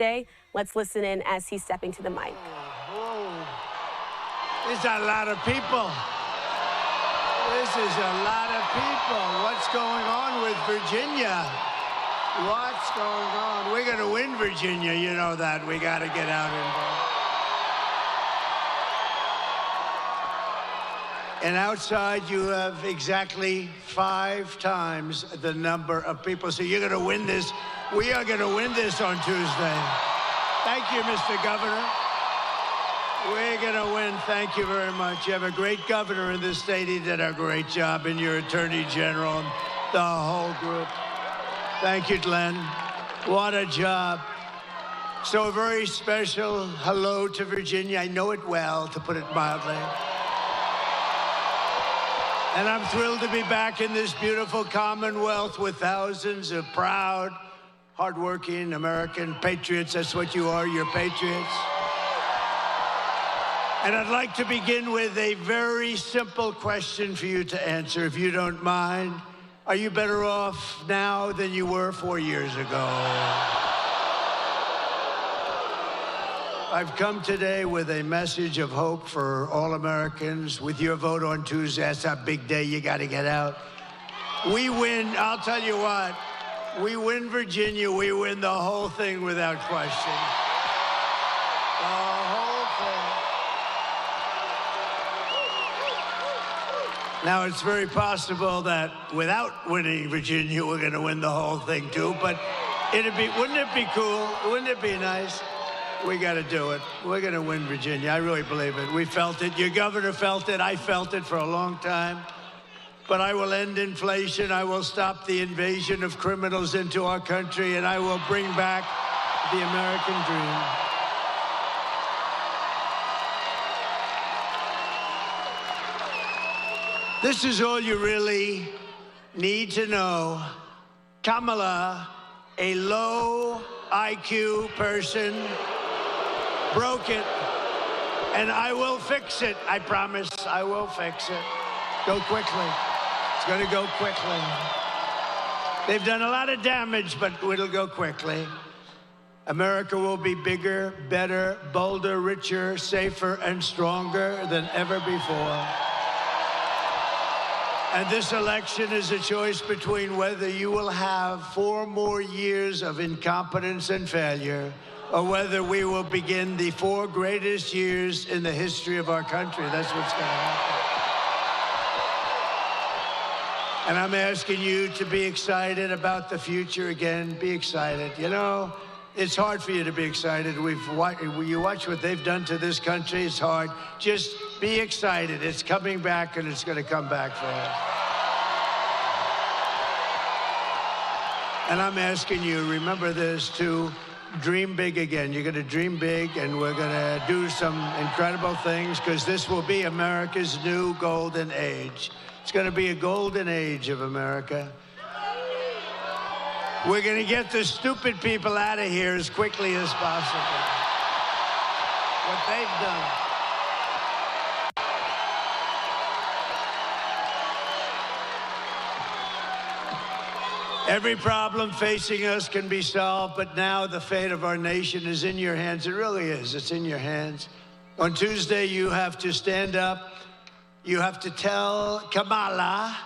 Day. Let's listen in as he's stepping to the mic. Whoa. There's a lot of people. This is a lot of people. What's going on with Virginia? What's going on? We're going to win Virginia. You know that. We got to get out and vote. And outside, you have exactly 5 times the number of people. So you're going to win this. We are going to win this on Tuesday. Thank you, Mr. Governor. We're going to win. Thank you very much. You have a great governor in this state. He did a great job, and your attorney general, and the whole group. Thank you, Glenn. What a job. So a very special hello to Virginia. I know it well, to put it mildly. And I'm thrilled to be back in this beautiful Commonwealth with thousands of proud, hardworking American patriots. That's what you are, you're patriots. And I'd like to begin with a very simple question for you to answer, if you don't mind. Are you better off now than you were 4 years ago? I've come today with a message of hope for all Americans. With your vote on Tuesday, that's a big day. You got to get out. We win. I'll tell you what. We win Virginia. We win the whole thing without question. The whole thing. Now, it's very possible that without winning Virginia, we're going to win the whole thing, too. But wouldn't it be cool? Wouldn't it be nice? We got to do it. We're going to win Virginia. I really believe it. We felt it. Your governor felt it. I felt it for a long time. But I will end inflation. I will stop the invasion of criminals into our country, and I will bring back the American dream. This is all you really need to know. Kamala, a low IQ person, broke it, and I will fix it. I promise I will fix it. Go quickly. It's going to go quickly. They've done a lot of damage, but it'll go quickly. America will be bigger, better, bolder, richer, safer, and stronger than ever before. And this election is a choice between whether you will have 4 more years of incompetence and failure, or whether we will begin the 4 greatest years in the history of our country. That's what's going to happen. And I'm asking you to be excited about the future again. Be excited. You know, it's hard for you to be excited. You watch what they've done to this country. It's hard. Just be excited. It's coming back, and it's going to come back for us. And I'm asking you, remember this, to dream big again. You're going to dream big, and we're going to do some incredible things, because this will be America's new golden age. It's going to be a golden age of America. We're going to get the stupid people out of here as quickly as possible. What they've done. Every problem facing us can be solved, but now the fate of our nation is in your hands. It really is. It's in your hands. On Tuesday, you have to stand up. You have to tell Kamala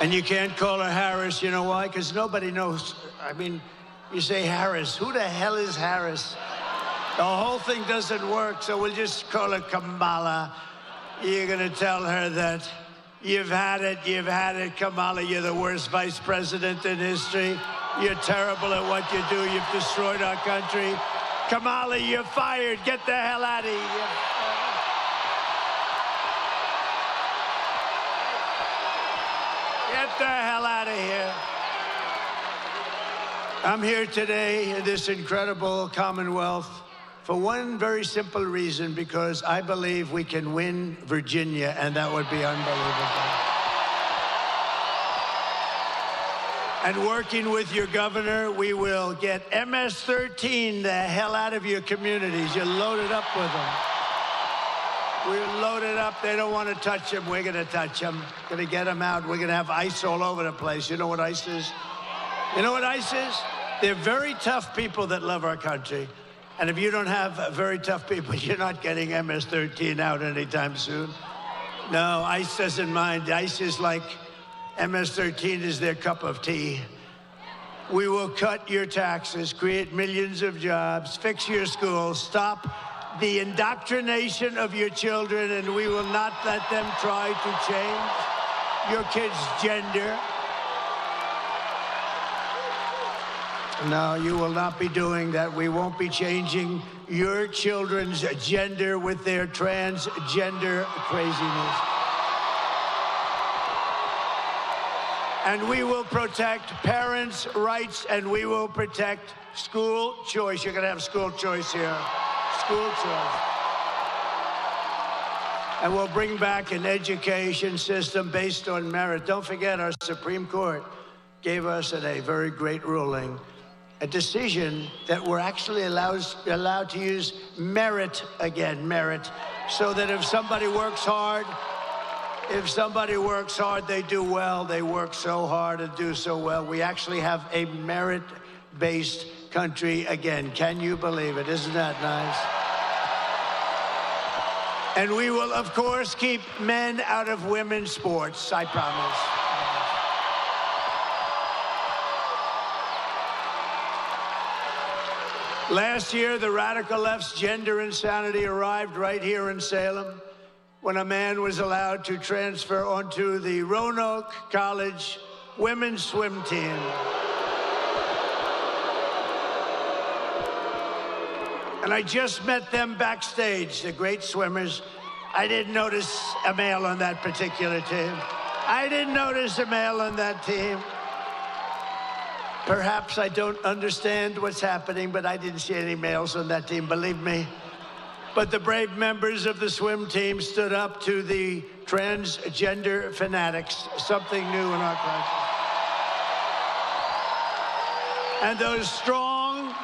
and you can't call her Harris. You know why? Because nobody knows. I mean, you say Harris. Who the hell is Harris? The whole thing doesn't work, so we'll just call her Kamala. You're going to tell her that you've had it, Kamala. You're the worst vice president in history. You're terrible at what you do. You've destroyed our country. Kamala, you're fired. Get the hell out of here. Get the hell out of here. I'm here today in this incredible Commonwealth for one very simple reason, because I believe we can win Virginia, and that would be unbelievable. And working with your governor, we will get MS-13 the hell out of your communities. You're loaded up with them. We're loaded up. They don't want to touch them. We're going to touch them. Going to get them out. We're going to have ice all over the place. You know what ice is? You know what ice is? They're very tough people that love our country. And if you don't have very tough people, you're not getting MS-13 out anytime soon. No, ICE doesn't mind. ICE is like MS-13 is their cup of tea. We will cut your taxes, create millions of jobs, fix your schools, stop the indoctrination of your children, and we will not let them try to change your kids' gender. No, you will not be doing that. We won't be changing your children's gender with their transgender craziness. And we will protect parents' rights, and we will protect school choice. You're going to have school choice here. School choice. And we'll bring back an education system based on merit. Don't forget, our Supreme Court gave us a very great ruling, a decision that we're actually allowed to use merit again, merit, so that if somebody works hard, they do well. They work so hard and do so well. We actually have a merit-based country again. Can you believe it? Isn't that nice? And we will, of course, keep men out of women's sports, I promise. Last year, the radical left's gender insanity arrived right here in Salem when a man was allowed to transfer onto the Roanoke College women's swim team. And I just met them backstage, the great swimmers. I didn't notice a male on that particular team. I didn't notice a male on that team. Perhaps I don't understand what's happening, but I didn't see any males on that team, believe me. But the brave members of the swim team stood up to the transgender fanatics, something new in our country. And those strong,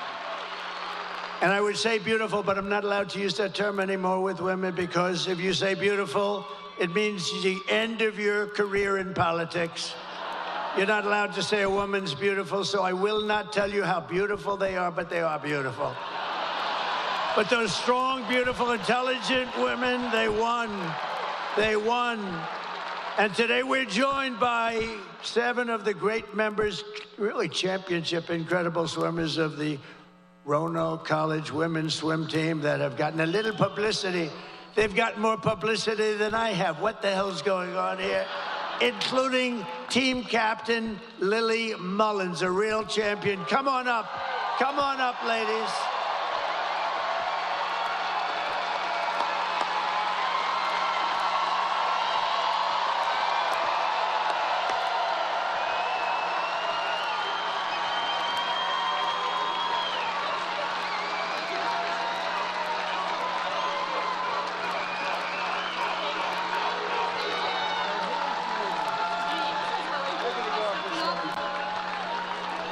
and I would say beautiful, but I'm not allowed to use that term anymore with women, because if you say beautiful, it means the end of your career in politics. You're not allowed to say a woman's beautiful, so I will not tell you how beautiful they are, but they are beautiful. But those strong, beautiful, intelligent women, they won. They won. And today we're joined by 7 of the great members, really championship, incredible swimmers of the Roanoke College women's swim team that have gotten a little publicity. They've gotten more publicity than I have. What the hell's going on here? Including team captain Lily Mullins, a real champion. Come on up, ladies.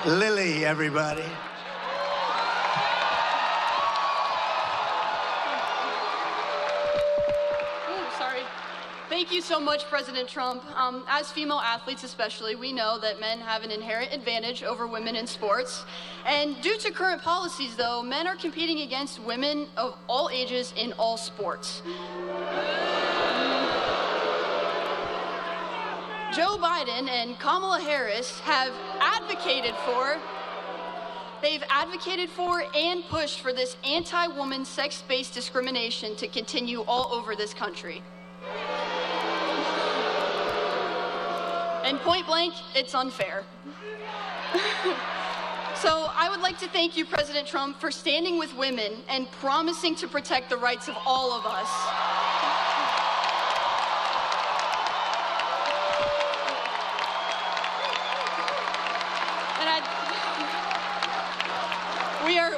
Lily, everybody. Sorry. Thank you so much, President Trump. As female athletes especially, we know that men have an inherent advantage over women in sports. And due to current policies, though, men are competing against women of all ages in all sports. Joe Biden and Kamala Harris have advocated for and pushed for this anti-woman sex-based discrimination to continue all over this country. And point blank, it's unfair. So I would like to thank you, President Trump, for standing with women and promising to protect the rights of all of us.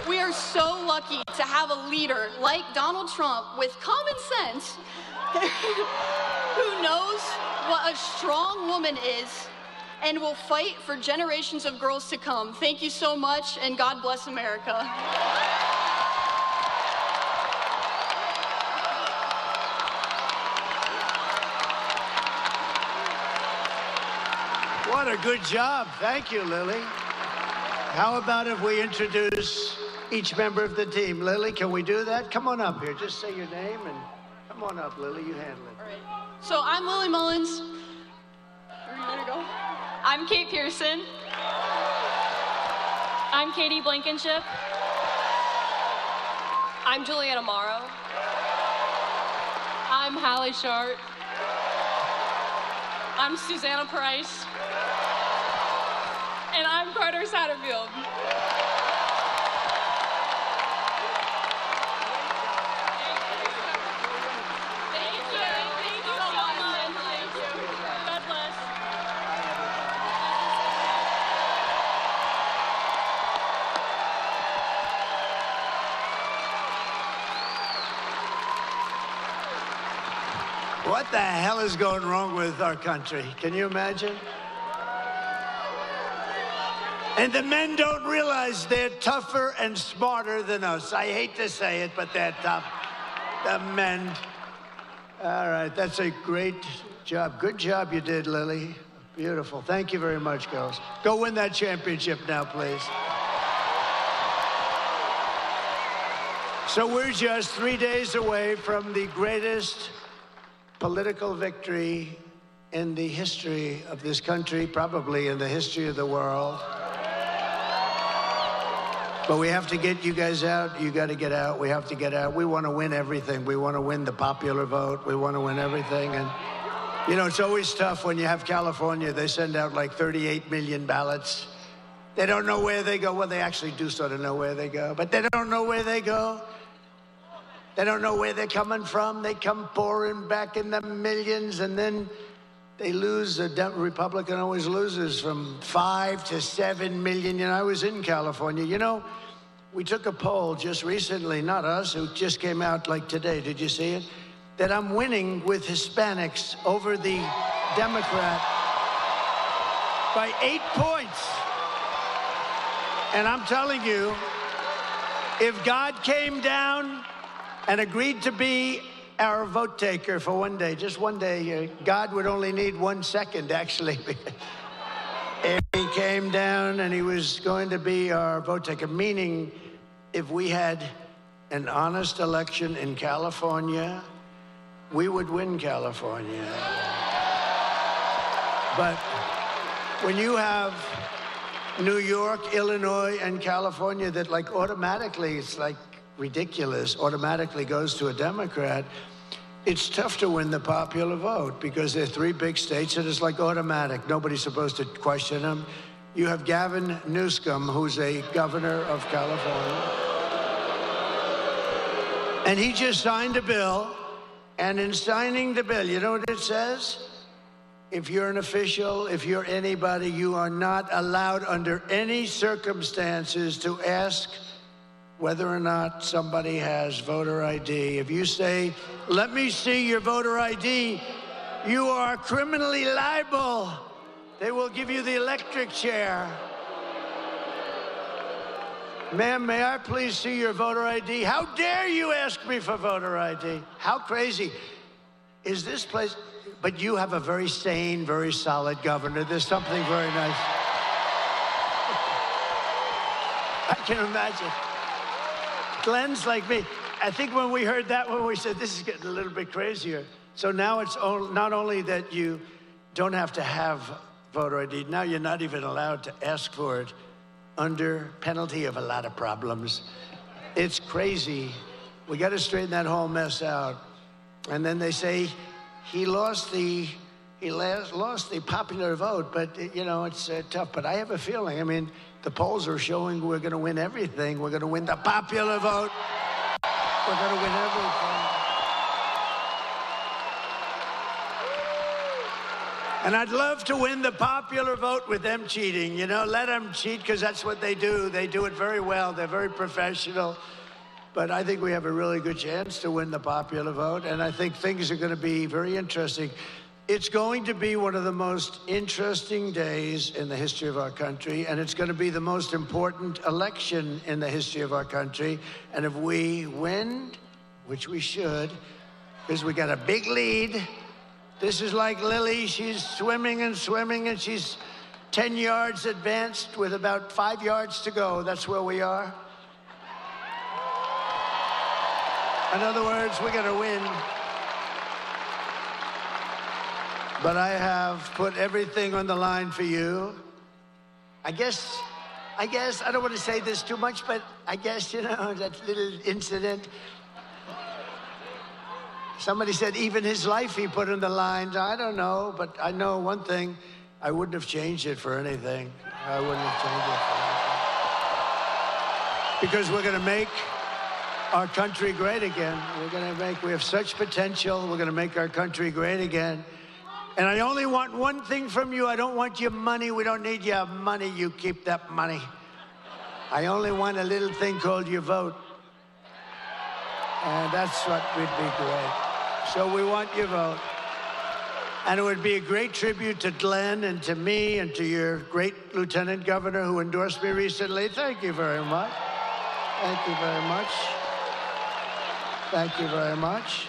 We are so lucky to have a leader like Donald Trump with common sense who knows what a strong woman is and will fight for generations of girls to come. Thank you so much, and God bless America. What a good job. Thank you, Lily. How about if we introduce each member of the team? Lily, can we do that? Come on up here. Just say your name and come on up, Lily. You handle it. All right. So I'm Lily Mullins. Where do you want to go? I'm Kate Pearson. I'm Katie Blankenship. I'm Juliana Morrow. I'm Hallie Shart. I'm Susanna Price. And I'm Carter Satterfield. What the hell is going wrong with our country? Can you imagine? And the men don't realize they're tougher and smarter than us. I hate to say it, but they're tough. The men. All right, that's a great job. Good job you did, Lily. Beautiful. Thank you very much, girls. Go win that championship now, please. So we're just 3 days away from the greatest political victory in the history of this country, probably in the history of the world. But we have to get you guys out. You got to get out. We have to get out. We want to win everything. We want to win the popular vote. We want to win everything. And, you know, it's always tough when you have California. They send out like 38 million ballots. They don't know where they go. Well, they actually do sort of know where they go, but they don't know where they go. They don't know where they're coming from. They come pouring back in the millions, and then they lose. The Republican always loses from 5 to 7 million. You know, I was in California. You know, we took a poll just recently, not us, it just came out like today. Did you see it? That I'm winning with Hispanics over the Democrat by 8 points. And I'm telling you, if God came down and agreed to be our vote taker for one day, just one day, God would only need 1 second, actually. If he came down and he was going to be our vote taker, meaning if we had an honest election in California, we would win California. But when you have New York, Illinois, and California that like automatically, it's like ridiculous, automatically goes to a Democrat, it's tough to win the popular vote because they're 3 big states and it's like automatic. Nobody's supposed to question them. You have Gavin Newsom, who's a governor of California. And he just signed a bill. And in signing the bill, you know what it says? If you're an official, if you're anybody, you are not allowed under any circumstances to ask whether or not somebody has voter ID. If you say, let me see your voter ID, you are criminally liable. They will give you the electric chair. Ma'am, may I please see your voter ID? How dare you ask me for voter ID? How crazy is this place? But you have a very sane, very solid governor. There's something very nice. I can imagine. Glenn's like me. I think when we heard that one, we said, this is getting a little bit crazier. So now it's not only that you don't have to have voter ID, now you're not even allowed to ask for it under penalty of a lot of problems. It's crazy. We got to straighten that whole mess out. And then they say he lost the popular vote, but you know, it's tough. But I have a feeling, I mean, the polls are showing we're going to win everything. We're going to win the popular vote. We're going to win everything. And I'd love to win the popular vote with them cheating. You know, let them cheat because that's what they do. They do it very well. They're very professional. But I think we have a really good chance to win the popular vote. And I think things are going to be very interesting. It's going to be one of the most interesting days in the history of our country, and it's going to be the most important election in the history of our country. And if we win, which we should, because we got a big lead, this is like Lily. She's swimming and swimming, and she's 10 yards advanced with about 5 yards to go. That's where we are. In other words, we're going to win. But I have put everything on the line for you. I guess, I don't want to say this too much, but I guess, you know, that little incident. Somebody said even his life he put on the lines. I don't know, but I know one thing. I wouldn't have changed it for anything. I wouldn't have changed it for anything. Because we're going to make our country great again. We have such potential. We're going to make our country great again. And I only want one thing from you. I don't want your money. We don't need your money. You keep that money. I only want a little thing called your vote. And that's what would be great. So we want your vote. And it would be a great tribute to Glenn and to me and to your great Lieutenant Governor who endorsed me recently. Thank you very much. Thank you very much. Thank you very much.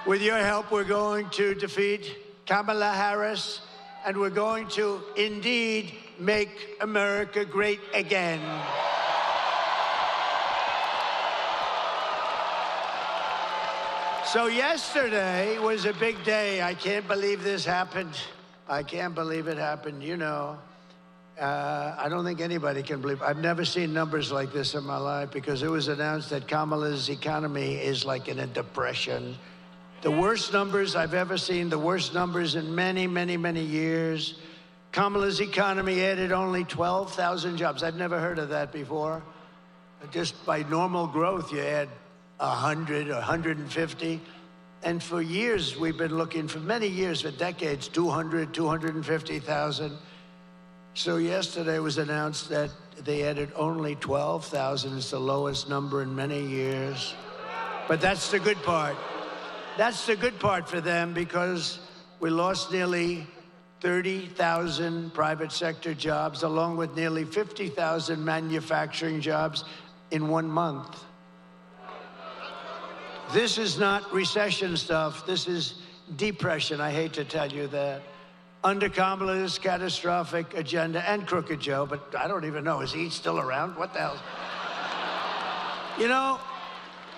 With your help, we're going to defeat Kamala Harris, and we're going to indeed make America great again. So yesterday was a big day. I can't believe this happened. I can't believe it happened, you know. I don't think anybody can believe. I've never seen numbers like this in my life because it was announced that Kamala's economy is like in a depression. The worst numbers I've ever seen, the worst numbers in many, many, many years. Kamala's economy added only 12,000 jobs. I've never heard of that before. Just by normal growth, you add 100 or 150. And for years, we've been looking, for many years, for decades, 200, 250,000. So yesterday it was announced that they added only 12,000. It's the lowest number in many years. But that's the good part. That's the good part for them because we lost nearly 30,000 private sector jobs, along with nearly 50,000 manufacturing jobs in 1 month. This is not recession stuff. This is depression. I hate to tell you that. Under Kamala's catastrophic agenda, and Crooked Joe, but I don't even know, is he still around? What the hell? You know,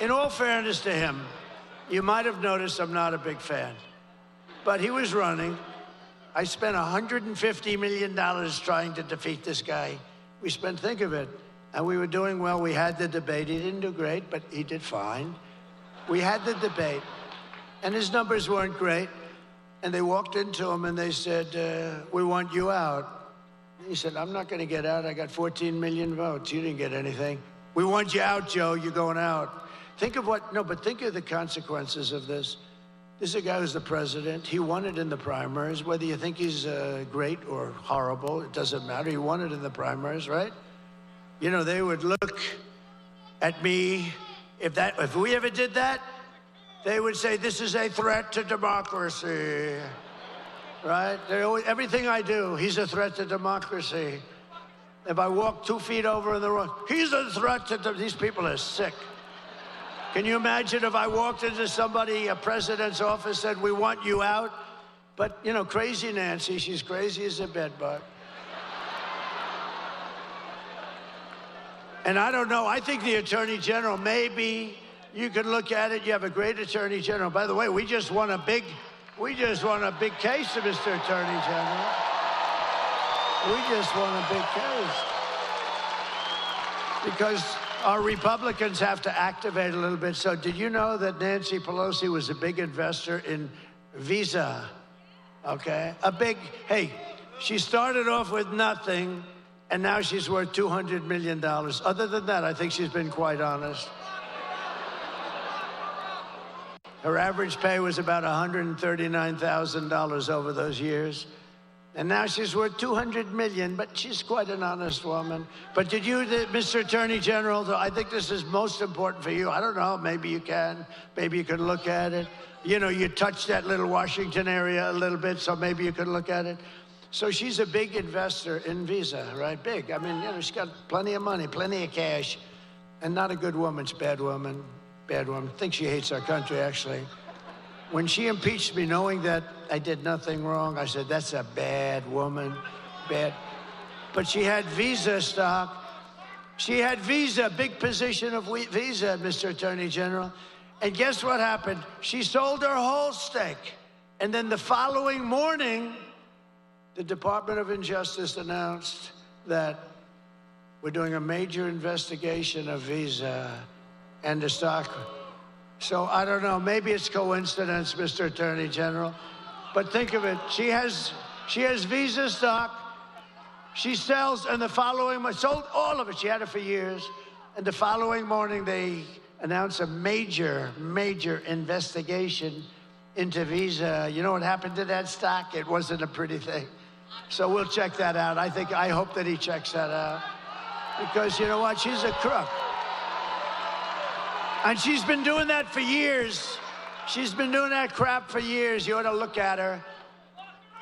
in all fairness to him, you might have noticed I'm not a big fan, but he was running. I spent $150 million trying to defeat this guy. We spent, think of it, and we were doing well. We had the debate. He didn't do great, but he did fine. We had the debate, and his numbers weren't great. And they walked into him and they said, we want you out. He said, I'm not going to get out. I got 14 million votes. You didn't get anything. We want you out, Joe. You're going out. Think of what, no, but think of the consequences of this. This is a guy who's the president. He won it in the primaries. Whether you think he's great or horrible, it doesn't matter. He won it in the primaries, right? You know, they would look at me. If we ever did that, they would say, this is a threat to democracy, right? Everything I do, he's a threat to democracy. If I walk 2 feet over in the road, he's a threat to these people are sick. Can you imagine if I walked into somebody, a president's office, said, we want you out? But, you know, crazy Nancy, she's crazy as a bedbug. And I don't know, I think the Attorney General, maybe you can look at it. You have a great Attorney General. By the way, we just won a big case, Mr. Attorney General. We just won a big case. Because our Republicans have to activate a little bit. So did you know that Nancy Pelosi was a big investor in Visa? Okay, hey, she started off with nothing, and now she's worth $200 million. Other than that, I think she's been quite honest. Her average pay was about $139,000 over those years. And now she's worth $200 million, but she's quite an honest woman. But did you, Mr. Attorney General, I think this is most important for you. I don't know, maybe you can look at it. You know, you touched that little Washington area a little bit, so maybe you could look at it. So she's a big investor in Visa, right? Big. I mean, you know, she's got plenty of money, plenty of cash, and not a good woman. She's a bad woman. Bad woman. I think she hates our country, actually. when she impeached me, knowing that I did nothing wrong, I said, that's a bad woman, bad. But she had Visa stock. She had Visa, big position of Visa, Mr. Attorney General. And guess what happened? She sold her whole stake. And then the following morning, the Department of Justice announced that we're doing a major investigation of Visa and the stock. So I don't know, maybe it's coincidence, Mr. Attorney General, but think of it. She has Visa stock. She sells, and the following month, sold all of it. She had it for years. And the following morning, they announced a major, major investigation into Visa. You know what happened to that stock? It wasn't a pretty thing. So we'll check that out. I hope that he checks that out. Because you know what? She's a crook. And she's been doing that for years. She's been doing that crap for years. You ought to look at her.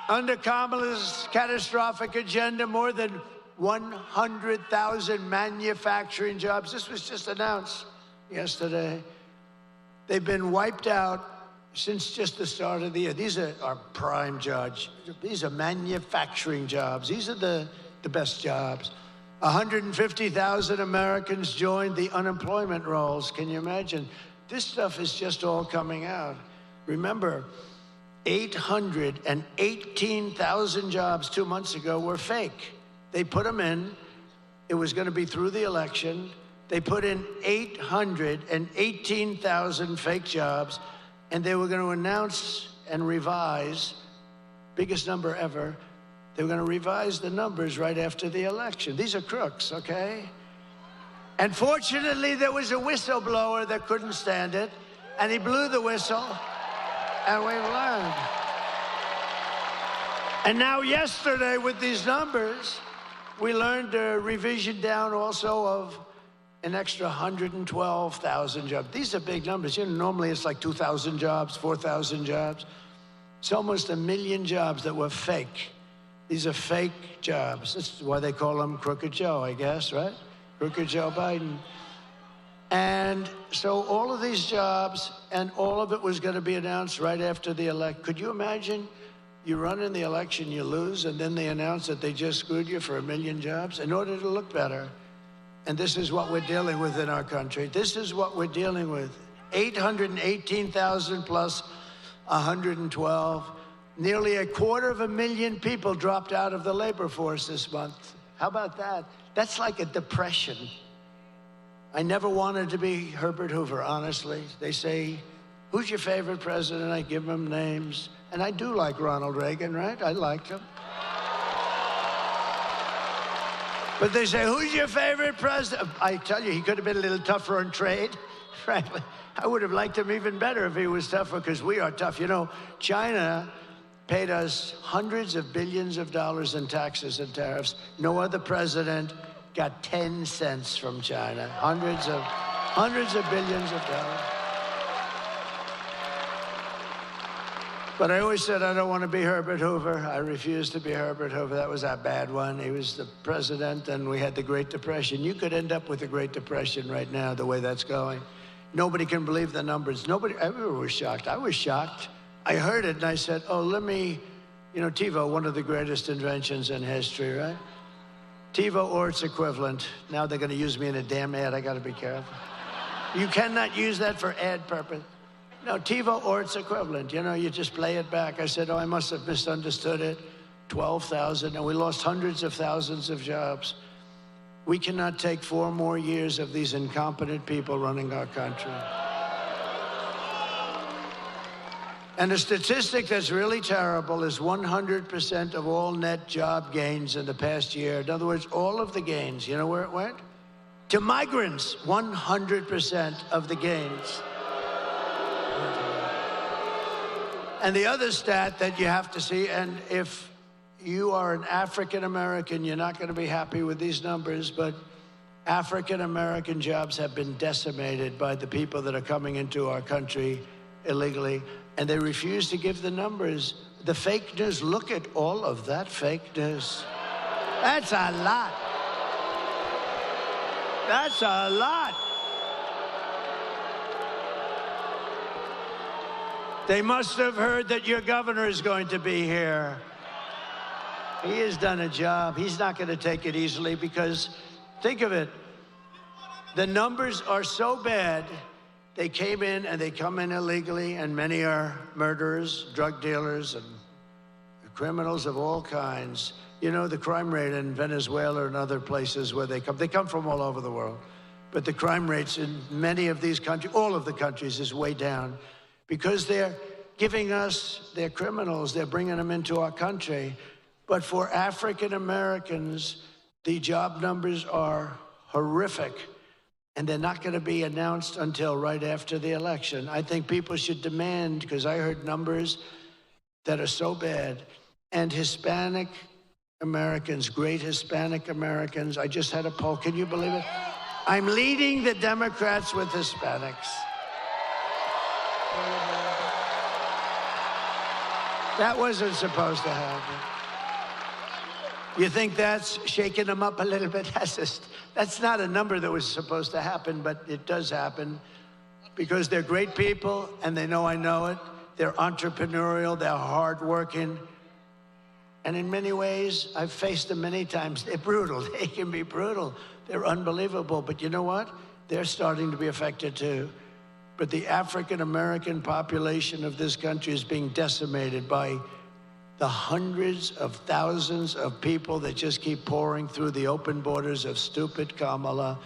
Under Kamala's catastrophic agenda, more than 100,000 manufacturing jobs. This was just announced yesterday. They've been wiped out since just the start of the year. These are our prime jobs. These are manufacturing jobs. These are the best jobs. 150,000 Americans joined the unemployment rolls. Can you imagine? This stuff is just all coming out. Remember, 818,000 jobs 2 months ago were fake. They put them in. It was going to be through the election. They put in 818,000 fake jobs, and they were going to announce and revise, biggest number ever. They were going to revise the numbers right after the election. These are crooks, okay? And fortunately, there was a whistleblower that couldn't stand it, and he blew the whistle. And we've learned. And now yesterday with these numbers, we learned a revision down also of an extra 112,000 jobs. These are big numbers. You know, normally it's like 2,000 jobs, 4,000 jobs. It's almost 1 million jobs that were fake. These are fake jobs. That's why they call him Crooked Joe, I guess, right? Crooked Joe Biden. And so all of these jobs, and all of it was going to be announced right after the election. Could you imagine? You run in the election, you lose, and then they announce that they just screwed you for 1 million jobs in order to look better. And this is what we're dealing with in our country. This is what we're dealing with. 818,000 plus 112. Nearly 250,000 people dropped out of the labor force this month. How about that? That's like a depression. I never wanted to be Herbert Hoover, honestly. They say, who's your favorite president? I give them names. And I do like Ronald Reagan, right? I liked him. But they say, who's your favorite president? I tell you, he could have been a little tougher on trade, frankly. I would have liked him even better if he was tougher, because we are tough. You know, China paid us hundreds of billions of dollars in taxes and tariffs. No other president got 10 cents from China. Hundreds of billions of dollars. But I always said I don't want to be Herbert Hoover. I refused to be Herbert Hoover. That was a bad one. He was the president, and we had the Great Depression. You could end up with the Great Depression right now, the way that's going. Nobody can believe the numbers. Everyone was shocked. I was shocked. I heard it, and I said, oh, let me, you know, TiVo, one of the greatest inventions in history, right? TiVo or its equivalent. Now they're going to use me in a damn ad. I got to be careful. You cannot use that for ad purpose. No, TiVo or its equivalent. You know, you just play it back. I said, oh, I must have misunderstood it. 12,000, and we lost hundreds of thousands of jobs. We cannot take 4 more years of these incompetent people running our country. And the statistic that's really terrible is 100% of all net job gains in the past year. In other words, all of the gains, you know where it went? To migrants, 100% of the gains. And the other stat that you have to see, and if you are an African American, you're not going to be happy with these numbers, but African American jobs have been decimated by the people that are coming into our country illegally, and they refuse to give the numbers. The fake news, look at all of that fake news. That's a lot. That's a lot. They must have heard that your governor is going to be here. He has done a job. He's not going to take it easily because, think of it, the numbers are so bad. They came in and they come in illegally, and many are murderers, drug dealers, and criminals of all kinds. You know, the crime rate in Venezuela and other places where they come from all over the world. But the crime rates in many of these countries, all of the countries, is way down because they're giving us their criminals. They're bringing them into our country. But for African Americans, the job numbers are horrific, and they're not going to be announced until right after the election. I think people should demand, because I heard numbers that are so bad, and Hispanic Americans, great Hispanic Americans, I just had a poll, can you believe it? I'm leading the Democrats with Hispanics. That wasn't supposed to happen. You think that's shaking them up a little bit? That's not a number that was supposed to happen, but it does happen because they're great people and they know I know it. They're entrepreneurial, they're hardworking. And in many ways, I've faced them many times. They're brutal, they can be brutal. They're unbelievable, but you know what? They're starting to be affected too. But the African-American population of this country is being decimated by the hundreds of thousands of people that just keep pouring through the open borders of stupid Kamala.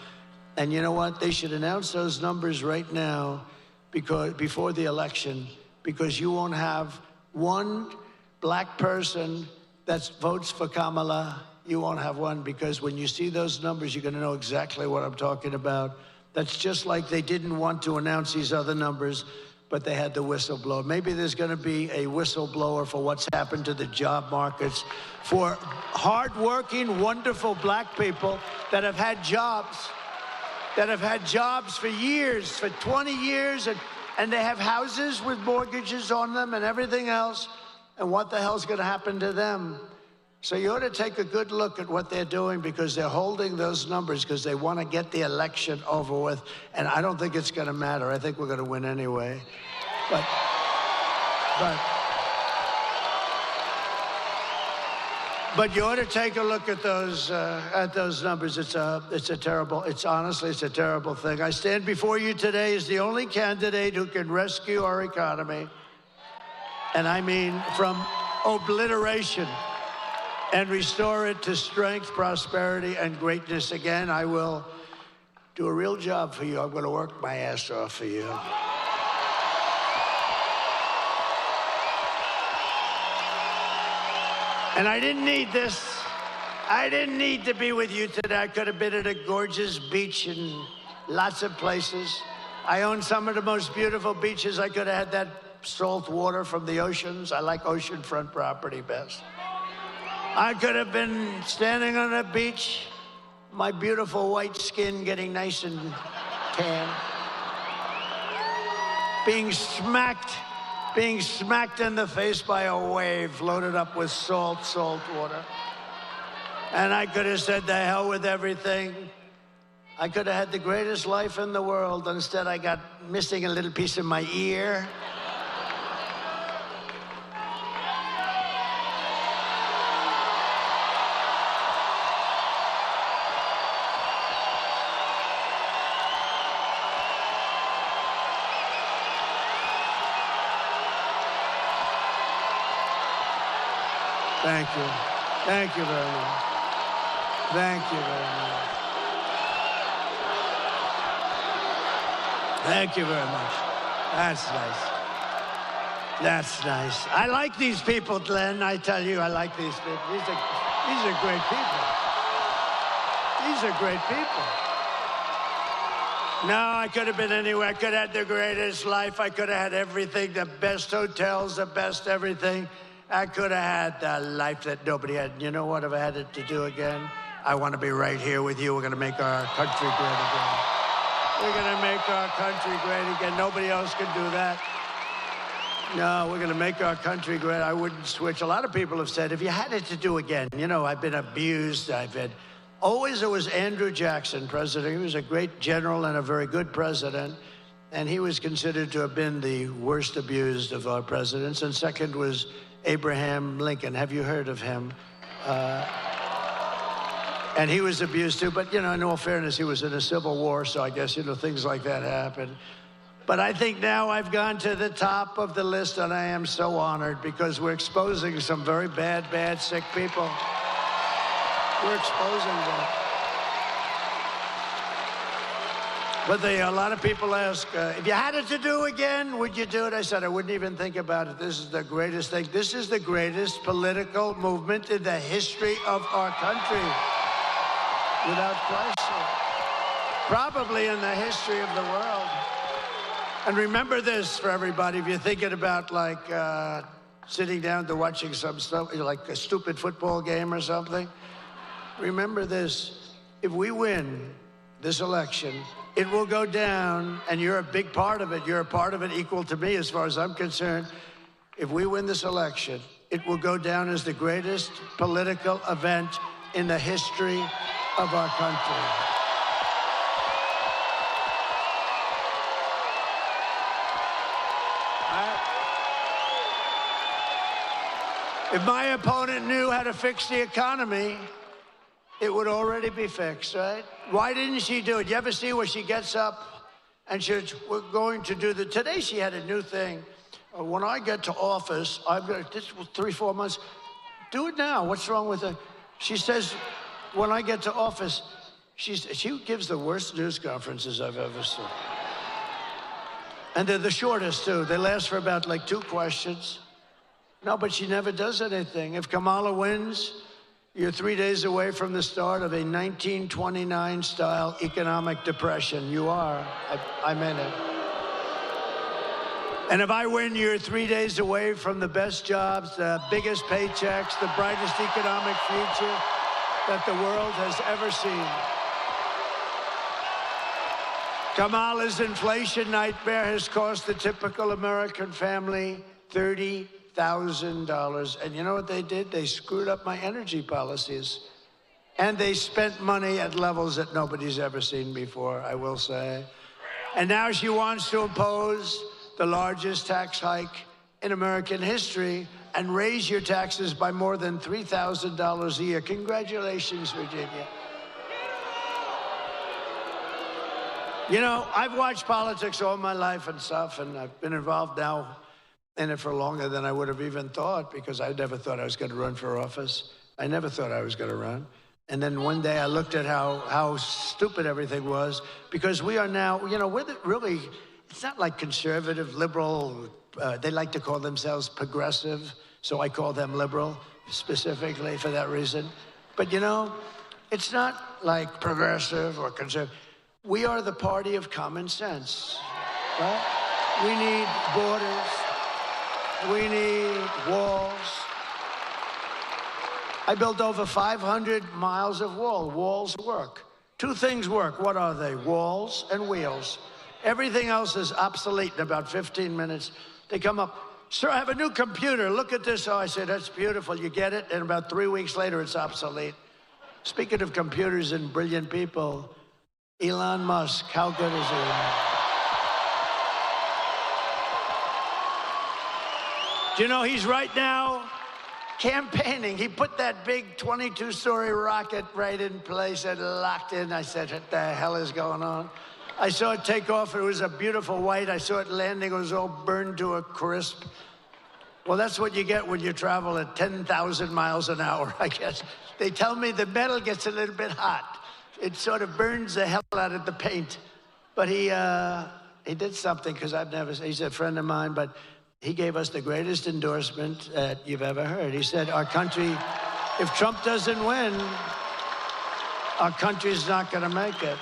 And you know what? They should announce those numbers right now before the election, because you won't have one black person that votes for Kamala. You won't have one, because when you see those numbers, you're going to know exactly what I'm talking about. That's just like they didn't want to announce these other numbers, but they had the whistleblower. Maybe there's going to be a whistleblower for what's happened to the job markets for hardworking, wonderful black people that have had jobs, for years, for 20 years, and they have houses with mortgages on them and everything else. And what the hell's going to happen to them? So you ought to take a good look at what they're doing, because they're holding those numbers because they want to get the election over with. And I don't think it's going to matter. I think we're going to win anyway. But you ought to take a look at those numbers. It's honestly a terrible thing. I stand before you today as the only candidate who can rescue our economy. And I mean from obliteration, and restore it to strength, prosperity, and greatness again. I will do a real job for you. I'm going to work my ass off for you. And I didn't need this. I didn't need to be with you today. I could have been at a gorgeous beach in lots of places. I own some of the most beautiful beaches. I could have had that salt water from the oceans. I like oceanfront property best. I could have been standing on a beach, my beautiful white skin getting nice and tan, being smacked in the face by a wave loaded up with salt water. And I could have said, the hell with everything. I could have had the greatest life in the world. Instead, I got missing a little piece of my ear. Thank you. Thank you very much. Thank you very much. Thank you very much. That's nice. That's nice. I like these people, Glenn. I tell you, I like these people. These are great people. These are great people. No, I could have been anywhere. I could have had the greatest life. I could have had everything, the best hotels, the best everything. I could have had the life that nobody had. You know what? If I had it to do again, I want to be right here with you. We're going to make our country great again. We're going to make our country great again. Nobody else can do that. No, we're going to make our country great. I wouldn't switch. A lot of people have said, if you had it to do again, you know, I've been abused. Always it was Andrew Jackson, president. He was a great general and a very good president. and he was considered to have been the worst abused of our presidents. And second was Abraham Lincoln. Have you heard of him? And he was abused too, but in all fairness, he was in a civil war, so I guess, things like that happen. But I think now I've gone to the top of the list, and I am so honored because we're exposing some very bad, sick people. We're exposing them. But a lot of people ask, if you had it to do again, would you do it? I said, I wouldn't even think about it. This is the greatest thing. This is the greatest political movement in the history of our country. Without question. Probably in the history of the world. And remember this for everybody, if you're thinking about sitting down to watching some stuff, like a stupid football game or something, remember this, if we win this election, it will go down, and you're a big part of it. You're a part of it equal to me as far as I'm concerned. If we win this election, it will go down as the greatest political event in the history of our country. If my opponent knew how to fix the economy, it would already be fixed, right? Why didn't she do it? You ever see where she gets up and she says, we're going to do today she had a new thing. When I get to office, I'm going to, this was 3-4 months, do it now. What's wrong with it? She says, when I get to office, she gives the worst news conferences I've ever seen. And they're the shortest, too. They last for about 2 questions. No, but she never does anything. If Kamala wins, you're 3 days away from the start of a 1929-style economic depression. You are. I meant it. And if I win, you're 3 days away from the best jobs, the biggest paychecks, the brightest economic future that the world has ever seen. Kamala's inflation nightmare has cost the typical American family $30,000. And you know what they did? They screwed up my energy policies. And they spent money at levels that nobody's ever seen before, I will say. And now she wants to impose the largest tax hike in American history and raise your taxes by more than $3,000 a year. Congratulations, Virginia. I've watched politics all my life and stuff, and I've been involved now in it for longer than I would have even thought, because I never thought I was going to run for office. I never thought I was going to run. And then one day I looked at how stupid everything was, because we are now, we're really, it's not like conservative, liberal, they like to call themselves progressive, so I call them liberal specifically for that reason. But it's not like progressive or conservative. We are the party of common sense, right? We need borders. We need walls. I built over 500 miles of wall. Walls work. 2 things work. What are they? Walls and wheels. Everything else is obsolete in about 15 minutes. They come up, sir, I have a new computer. Look at this. Oh, I say, that's beautiful. You get it? And about 3 weeks later, it's obsolete. Speaking of computers and brilliant people, Elon Musk, how good is he? Do you know he's right now campaigning? He put that big 22-story rocket right in place and locked in. I said, what the hell is going on? I saw it take off. It was a beautiful white. I saw it landing. It was all burned to a crisp. Well, that's what you get when you travel at 10,000 miles an hour, I guess. They tell me the metal gets a little bit hot. It sort of burns the hell out of the paint. But he did something, because he's a friend of mine, but he gave us the greatest endorsement that you've ever heard. He said, our country, if Trump doesn't win, our country's not going to make it.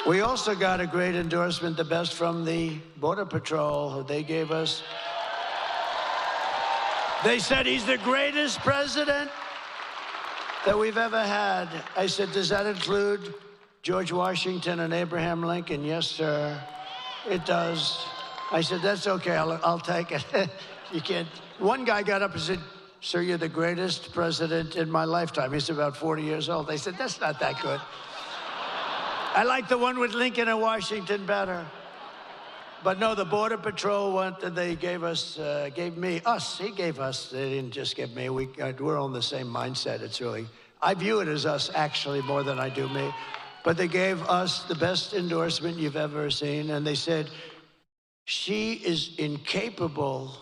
We also got a great endorsement, the best from the Border Patrol. They gave us, they said he's the greatest president that we've ever had. I said, does that include George Washington and Abraham Lincoln? Yes, sir, it does. I said, that's okay, I'll take it. You can't. One guy got up and said, sir, you're the greatest president in my lifetime. He's about 40 years old. I said, that's not that good. I like the one with Lincoln and Washington better. But no, the Border Patrol one that they gave us, he gave us, they didn't just give me, we're on the same mindset, it's really, I view it as us actually more than I do me. But they gave us the best endorsement you've ever seen, and they said, she is incapable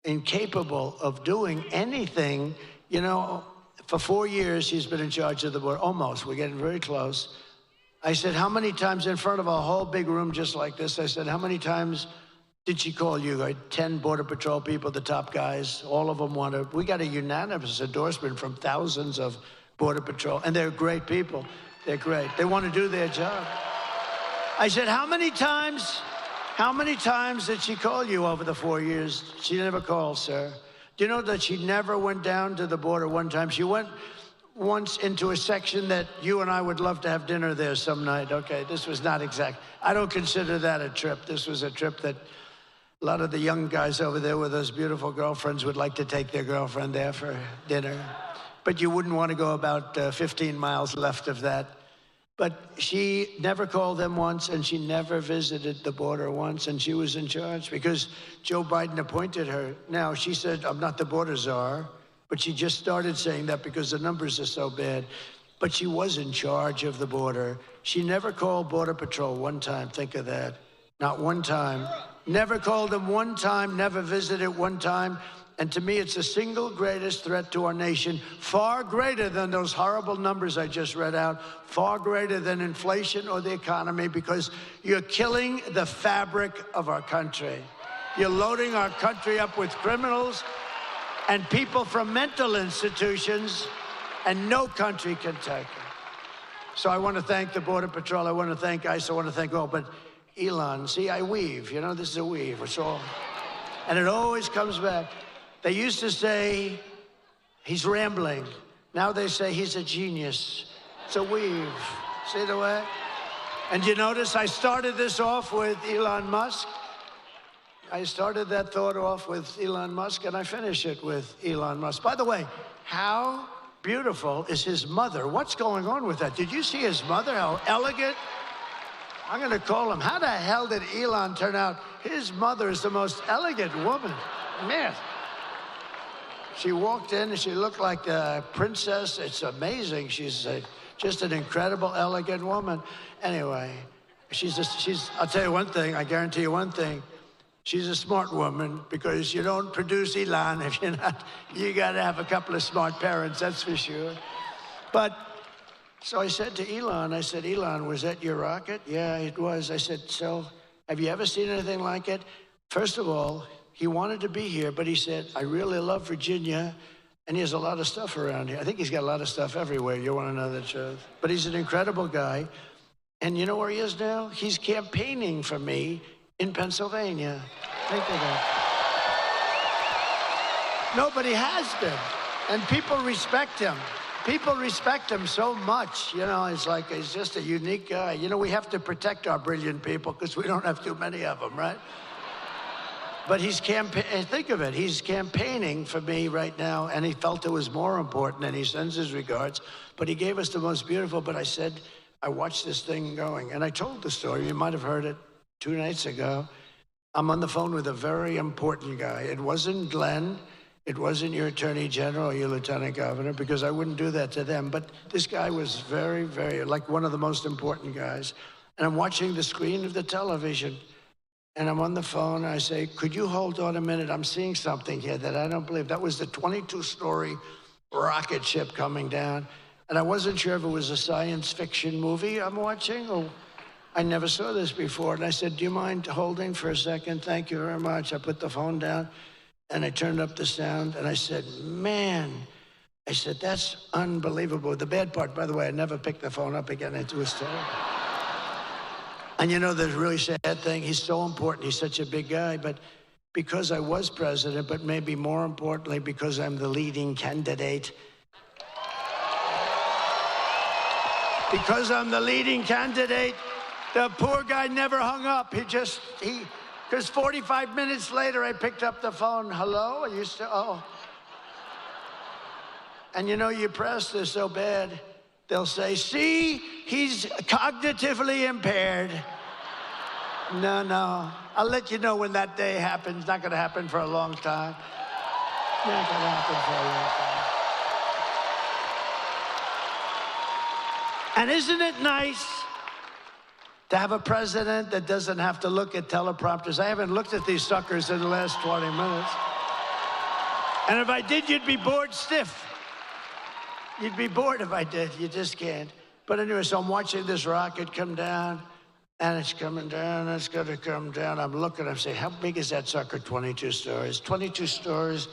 of doing anything. You know, for 4 years, she's been in charge of the border, almost, we're getting very close. I said, how many times in front of a whole big room just like this, I said, how many times did she call you? 10 Border Patrol people, the top guys, all of them wanted, we got a unanimous endorsement from thousands of Border Patrol, and they're great people. They're great. They want to do their job. I said, how many times did she call you over the 4 years? She never called, sir. Do you know that she never went down to the border one time? She went once into a section that you and I would love to have dinner there some night. Okay, this was not exact. I don't consider that a trip. This was a trip that a lot of the young guys over there with those beautiful girlfriends would like to take their girlfriend there for dinner. But you wouldn't want to go about 15 miles left of that. But she never called them once, and she never visited the border once, and she was in charge because Joe Biden appointed her. Now, she said, I'm not the border czar. But she just started saying that because the numbers are so bad. But she was in charge of the border. She never called Border Patrol one time. Think of that. Not one time. Never called them one time, never visited one time. And to me, it's the single greatest threat to our nation, far greater than those horrible numbers I just read out, far greater than inflation or the economy, because you're killing the fabric of our country. You're loading our country up with criminals and people from mental institutions, and no country can take it. So I want to thank the Border Patrol, I want to thank ICE, I want to thank all, but Elon, see, I weave, you know, this is a weave, it's all, and it always comes back. They used to say, he's rambling. Now they say he's a genius. It's a weave, see the way? And you notice I started this off with Elon Musk. I started that thought off with Elon Musk, and I finish it with Elon Musk. By the way, how beautiful is his mother? What's going on with that? Did you see his mother? How elegant? I'm going to call him. How the hell did Elon turn out? His mother is the most elegant woman. Man. She walked in, and she looked like a princess. It's amazing. She's just an incredible, elegant woman. Anyway, I'll tell you one thing. I guarantee you one thing. She's a smart woman, because you don't produce Elon if you're not, you got to have a couple of smart parents, that's for sure. But, so I said to Elon, I said, Elon, was that your rocket? Yeah, it was. I said, so have you ever seen anything like it? First of all, he wanted to be here, but he said, I really love Virginia, and he has a lot of stuff around here. I think he's got a lot of stuff everywhere. You want to know the truth? But he's an incredible guy. And you know where he is now? He's campaigning for me in Pennsylvania. Think of that. Nobody has been. And people respect him. People respect him so much. You know, it's like, he's just a unique guy. You know, we have to protect our brilliant people because we don't have too many of them, right? But he's think of it, he's campaigning for me right now, and he felt it was more important, and he sends his regards. But he gave us the most beautiful, but I said, I watched this thing going, and I told the story. You might have heard it 2 nights ago. I'm on the phone with a very important guy. It wasn't Glenn. It wasn't your attorney general or your lieutenant governor, because I wouldn't do that to them. But this guy was very, very, like one of the most important guys. And I'm watching the screen of the television. And I'm on the phone, and I say, could you hold on a minute? I'm seeing something here that I don't believe. That was the 22-story rocket ship coming down. And I wasn't sure if it was a science fiction movie I'm watching, or I never saw this before. And I said, do you mind holding for a second? Thank you very much. I put the phone down, and I turned up the sound, and I said, man, I said, that's unbelievable. The bad part, by the way, I never picked the phone up again. It was terrible. And you know, the really sad thing, he's so important, he's such a big guy, but because I was president, but maybe more importantly, because I'm the leading candidate. Because I'm the leading candidate, the poor guy never hung up. Because 45 minutes later, I picked up the phone. Hello, are you still, oh. And you know, you press this so bad. they'll say, see, he's cognitively impaired. No. I'll let you know when that day happens. Not going to happen for a long time. Not going to happen for a long time. And isn't it nice to have a president that doesn't have to look at teleprompters? I haven't looked at these suckers in the last 20 minutes. And if I did, you'd be bored stiff. You'd be bored if I did. You just can't. But anyway, so I'm watching this rocket come down, and it's coming down, it's going to come down. I'm looking, I'm saying, how big is that sucker? 22 stories. 22 stories.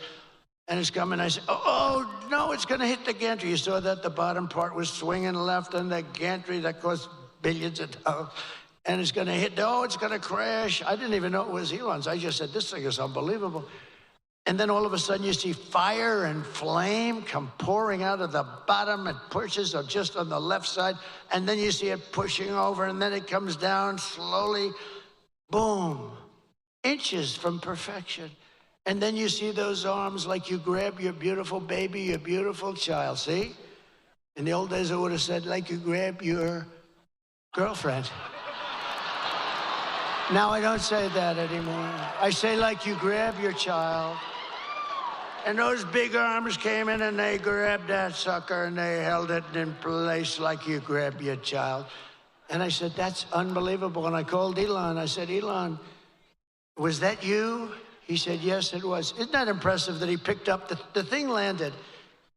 And it's coming. I say, oh, no, it's going to hit the gantry. You saw that the bottom part was swinging left on the gantry. That cost billions of dollars. And it's going to hit, it's going to crash. I didn't even know it was Elon's. I just said, this thing is unbelievable. And then all of a sudden you see fire and flame come pouring out of the bottom. It pushes just on the left side. And then you see it pushing over, and then it comes down slowly. Boom. Inches from perfection. And then you see those arms like you grab your beautiful baby, your beautiful child. See? In the old days, I would have said like you grab your girlfriend. Now I don't say that anymore. I say like you grab your child. And those big arms came in and they grabbed that sucker and they held it in place like you grab your child. And I said, that's unbelievable. And I called Elon. I said, Elon, was that you? He said, yes, it was. Isn't that impressive that he picked up, the thing landed.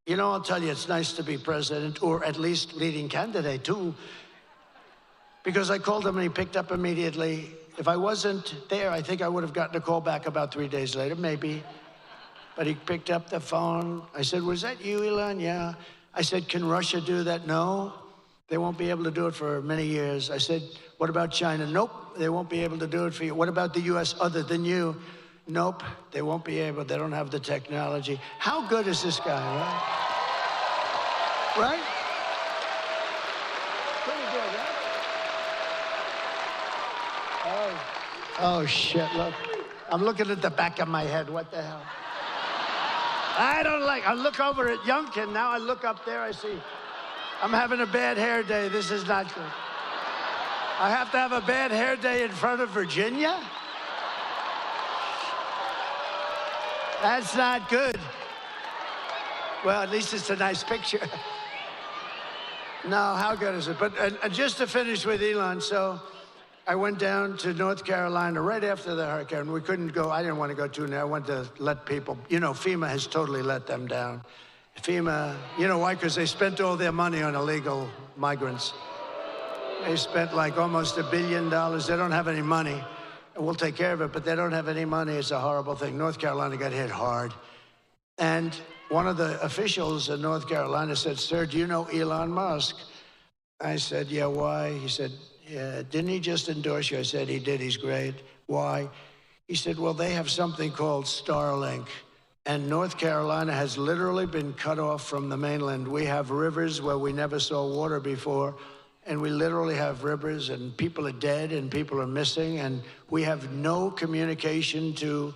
You know, I'll tell you, it's nice to be president, or at least leading candidate too. Because I called him and he picked up immediately. If I wasn't there, I think I would have gotten a call back about 3 days later, maybe. But he picked up the phone. I said, was that you, Elon? Yeah. I said, can Russia do that? No. They won't be able to do it for many years. I said, what about China? Nope, they won't be able to do it for you. What about the U.S. other than you? Nope, they won't be able. They don't have the technology. How good is this guy, right? Right? Pretty good, right? Oh, shit, look. I'm looking at the back of my head. What the hell? I look over at Youngkin. Now I look up there, I see. I'm having a bad hair day. This is not good. I have to have a bad hair day in front of Virginia? That's not good. Well, at least it's a nice picture. No, how good is it? But just to finish with Elon, so I went down to North Carolina right after the hurricane. We couldn't go. I didn't want to go too near. I wanted to let people, you know, FEMA has totally let them down. FEMA, you know why? Because they spent all their money on illegal migrants. They spent like almost $1 billion. They don't have any money. And we'll take care of it, but they don't have any money. It's a horrible thing. North Carolina got hit hard. And one of the officials in North Carolina said, sir, do you know Elon Musk? I said, yeah, why? He said, yeah, didn't he just endorse you? I said, he did, he's great. Why? He said, well, they have something called Starlink. And North Carolina has literally been cut off from the mainland. We have rivers where we never saw water before. And we literally have rivers, and people are dead, and people are missing, and we have no communication to,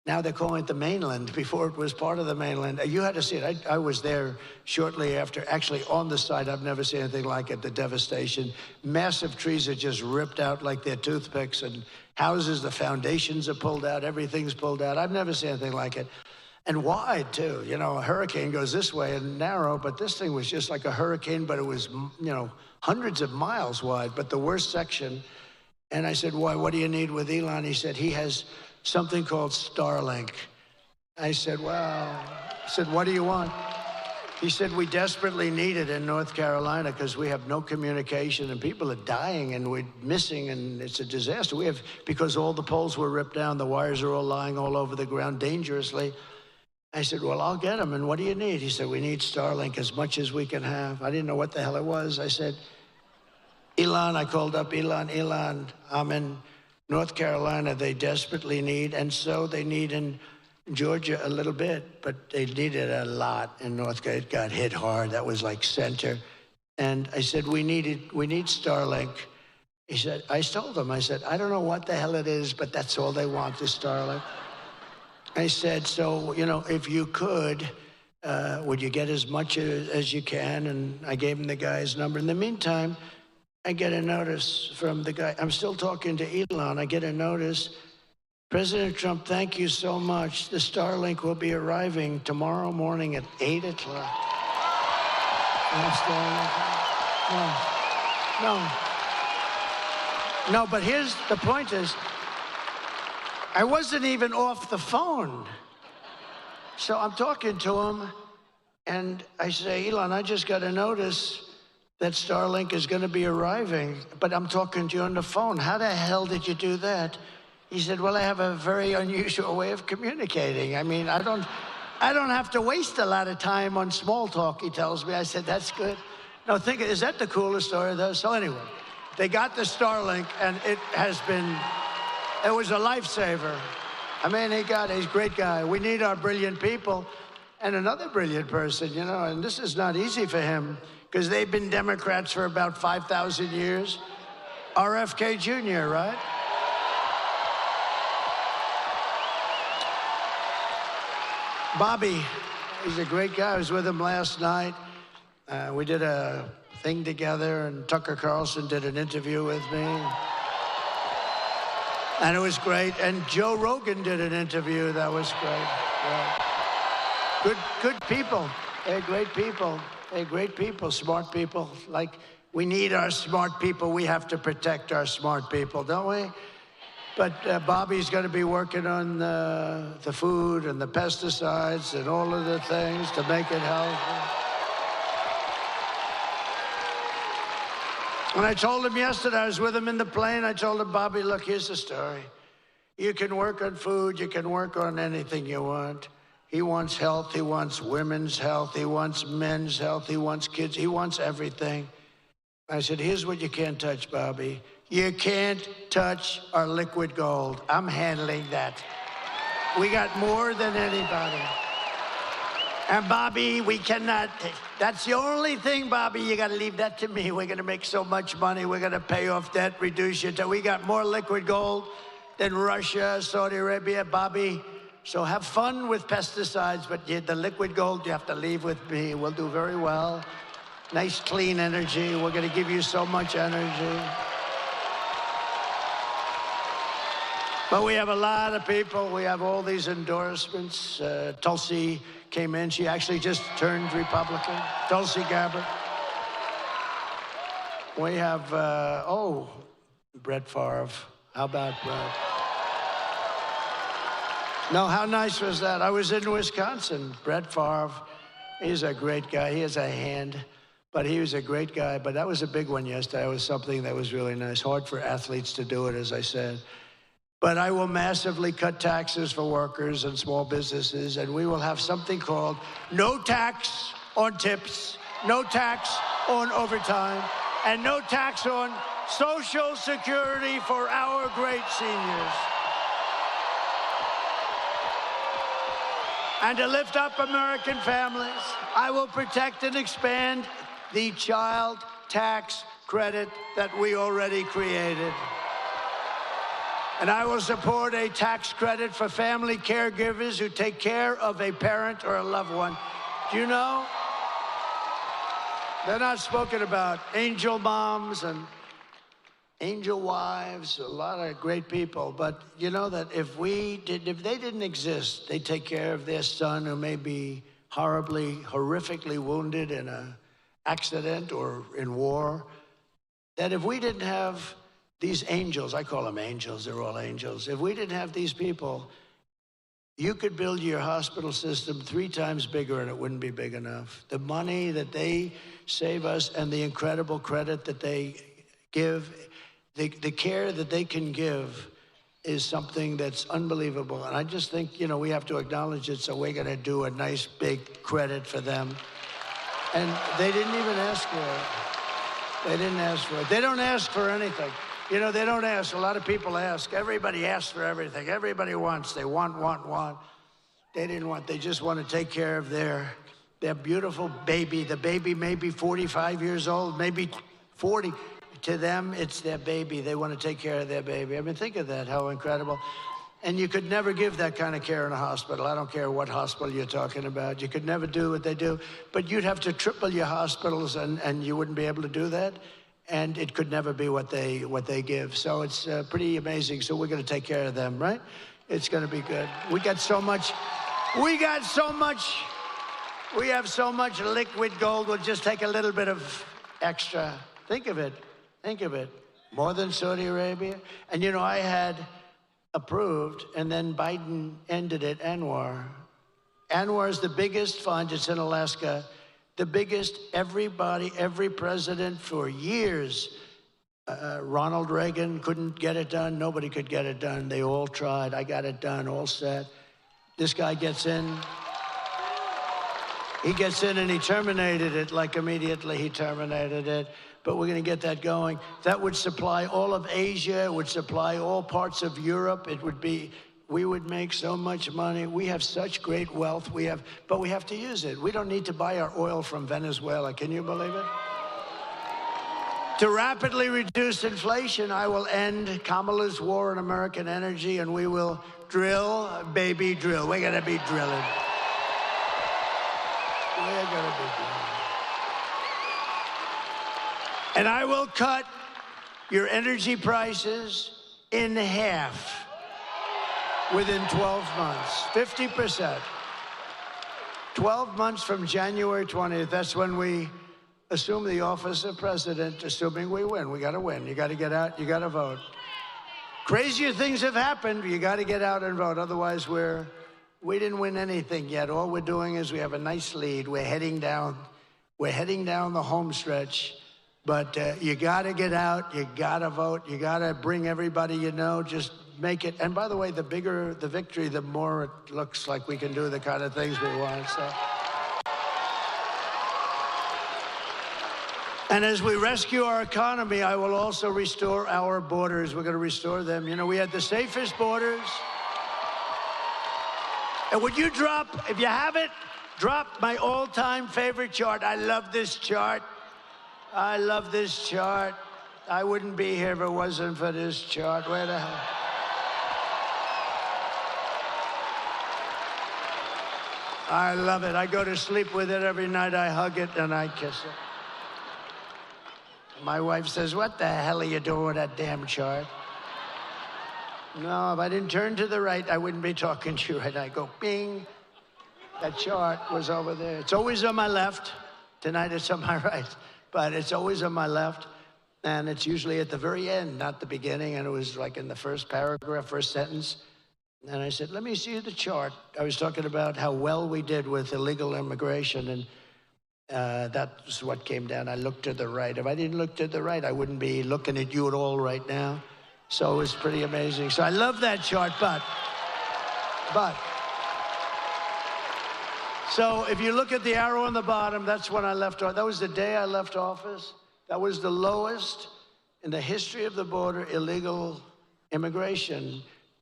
now they're calling it the mainland. Before it was part of the mainland. You had to see it. I was there shortly after, actually on the site. I've never seen anything like it, the devastation. Massive trees are just ripped out like they're toothpicks, and houses, the foundations are pulled out, everything's pulled out. I've never seen anything like it. And wide, too. You know, a hurricane goes this way and narrow, but this thing was just like a hurricane, but it was, you know, hundreds of miles wide, but the worst section. And I said, why, what do you need with Elon? He said, he has something called Starlink. I said, well, I said, what do you want? He said, we desperately need it in North Carolina because we have no communication and people are dying and we're missing and it's a disaster. We have, because all the poles were ripped down, the wires are all lying all over the ground dangerously. I said, well, I'll get them. And what do you need? He said, we need Starlink as much as we can have. I didn't know what the hell it was. I said, Elon, I called up Elon, I'm in North Carolina. They desperately need, and so they need in Georgia a little bit, but they needed a lot in North Carolina. It got hit hard. That was like center. And I said, we need Starlink. He said, I told him, I said, I don't know what the hell it is, but that's all they want is Starlink. I said, so, you know, if you could, Would you get as much as you can? And I gave him the guy's number. In the meantime, I get a notice from the guy. I'm still talking to Elon. I get a notice. President Trump, thank you so much. The Starlink will be arriving tomorrow morning at 8 o'clock. No, but here's the point is, I wasn't even off the phone. So I'm talking to him, and I say, Elon, I just got a notice that Starlink is going to be arriving, but I'm talking to you on the phone. How the hell did you do that? He said, well, I have a very unusual way of communicating. I mean, I don't have to waste a lot of time on small talk, he tells me. I said, that's good. No, is that the coolest story, though? So anyway, they got the Starlink, and it was a lifesaver. I mean, he's a great guy. We need our brilliant people. And another brilliant person, you know, and this is not easy for him, because they've been Democrats for about 5,000 years. RFK Jr., right? Bobby, he's a great guy. I was with him last night. We did a thing together, and Tucker Carlson did an interview with me. And it was great. And Joe Rogan did an interview. That was great. Yeah. Good people. They're great people. They're great people, smart people. Like, we need our smart people. We have to protect our smart people, don't we? But Bobby's going to be working on the food and the pesticides and all of the things to make it healthy. When I told him yesterday, I was with him in the plane, I told him, Bobby, look, here's the story. You can work on food, you can work on anything you want. He wants health, he wants women's health, he wants men's health, he wants kids, he wants everything. I said, here's what you can't touch, Bobby. You can't touch our liquid gold. I'm handling that. We got more than anybody. And Bobby, we cannot, that's the only thing, Bobby, you gotta leave that to me. We're gonna make so much money, we're gonna pay off debt, reduce your debt. We got more liquid gold than Russia, Saudi Arabia, Bobby. So have fun with pesticides, but the liquid gold you have to leave with me. We'll do very well. Nice, clean energy. We're gonna give you so much energy. But we have a lot of people. We have all these endorsements. Tulsi came in. She actually just turned Republican. Tulsi Gabbard. We have, Brett Favre. How about Brett? No, how nice was that? I was in Wisconsin. Brett Favre, he's a great guy. He has a hand, but he was a great guy. But that was a big one yesterday. It was something that was really nice. Hard for athletes to do it, as I said. But I will massively cut taxes for workers and small businesses, and we will have something called no tax on tips, no tax on overtime, and no tax on Social Security for our great seniors. And to lift up American families, I will protect and expand the child tax credit that we already created. And I will support a tax credit for family caregivers who take care of a parent or a loved one. Do you know? They're not spoken about. Angel moms and angel wives, a lot of great people. But you know that if they didn't exist, they take care of their son who may be horrifically wounded in an accident or in war. That if we didn't have these angels, I call them angels, they're all angels. If we didn't have these people, you could build your hospital system 3 times bigger and it wouldn't be big enough. The money that they save us and the incredible credit that they give, the care that they can give is something that's unbelievable. And I just think, you know, we have to acknowledge it, so we're gonna do a nice big credit for them. And they didn't even ask for it. They didn't ask for it. They don't ask for anything. You know, they don't ask. A lot of people ask. Everybody asks for everything. Everybody wants. They want. They didn't want. They just want to take care of their beautiful baby. The baby may be 45 years old, maybe 40. To them, it's their baby. They want to take care of their baby. I mean, think of that, how incredible. And you could never give that kind of care in a hospital. I don't care what hospital you're talking about. You could never do what they do. But you'd have to triple your hospitals, and you wouldn't be able to do that. And it could never be what they give. So it's pretty amazing. So we're going to take care of them, right? It's going to be good. We have so much liquid gold. We'll just take a little bit of extra. Think of it. More than Saudi Arabia. And you know, I had approved, and then Biden ended it, Anwar. Anwar is the biggest fund. It's in Alaska. The biggest, every president for years. Ronald Reagan couldn't get it done. Nobody could get it done. They all tried. I got it done, all set. This guy gets in. He gets in and he terminated it, like immediately he terminated it. But we're going to get that going. That would supply all of Asia. It would supply all parts of Europe. We would make so much money. We have such great wealth. But we have to use it. We don't need to buy our oil from Venezuela. Can you believe it? To rapidly reduce inflation, I will end Kamala's war on American energy, and we will drill, baby, drill. We're going to be drilling. We're going to be drilling. And I will cut your energy prices in half within 12 months, 50%. 12 months from January 20th, that's when we assume the office of president, assuming we win. We got to win. You got to get out. You got to vote. Crazier things have happened. You got to get out and vote. Otherwise, we didn't win anything yet. All we're doing is we have a nice lead. We're heading down the home stretch. But you got to get out. You got to vote. You got to bring everybody you know. Just make it. And by the way, the bigger the victory, the more it looks like we can do the kind of things we want. So. And as we rescue our economy, I will also restore our borders. We're going to restore them. You know, we had the safest borders. And would you drop, if you have it, drop my all-time favorite chart. I love this chart. I love this chart. I wouldn't be here if it wasn't for this chart. Where the hell? I love it. I go to sleep with it every night. I hug it and I kiss it. My wife says, "What the hell are you doing with that damn chart?" No, if I didn't turn to the right, I wouldn't be talking to you. And I go, bing. That chart was over there. It's always on my left. Tonight it's on my right. But it's always on my left, and it's usually at the very end, not the beginning, and it was like in the first paragraph, first sentence. And I said, let me see the chart. I was talking about how well we did with illegal immigration, and that's what came down. I looked to the right. If I didn't look to the right, I wouldn't be looking at you at all right now. So it was pretty amazing. So I love that chart, but. So if you look at the arrow on the bottom, that's when I left office. That was the day I left office. That was the lowest in the history of the border illegal immigration.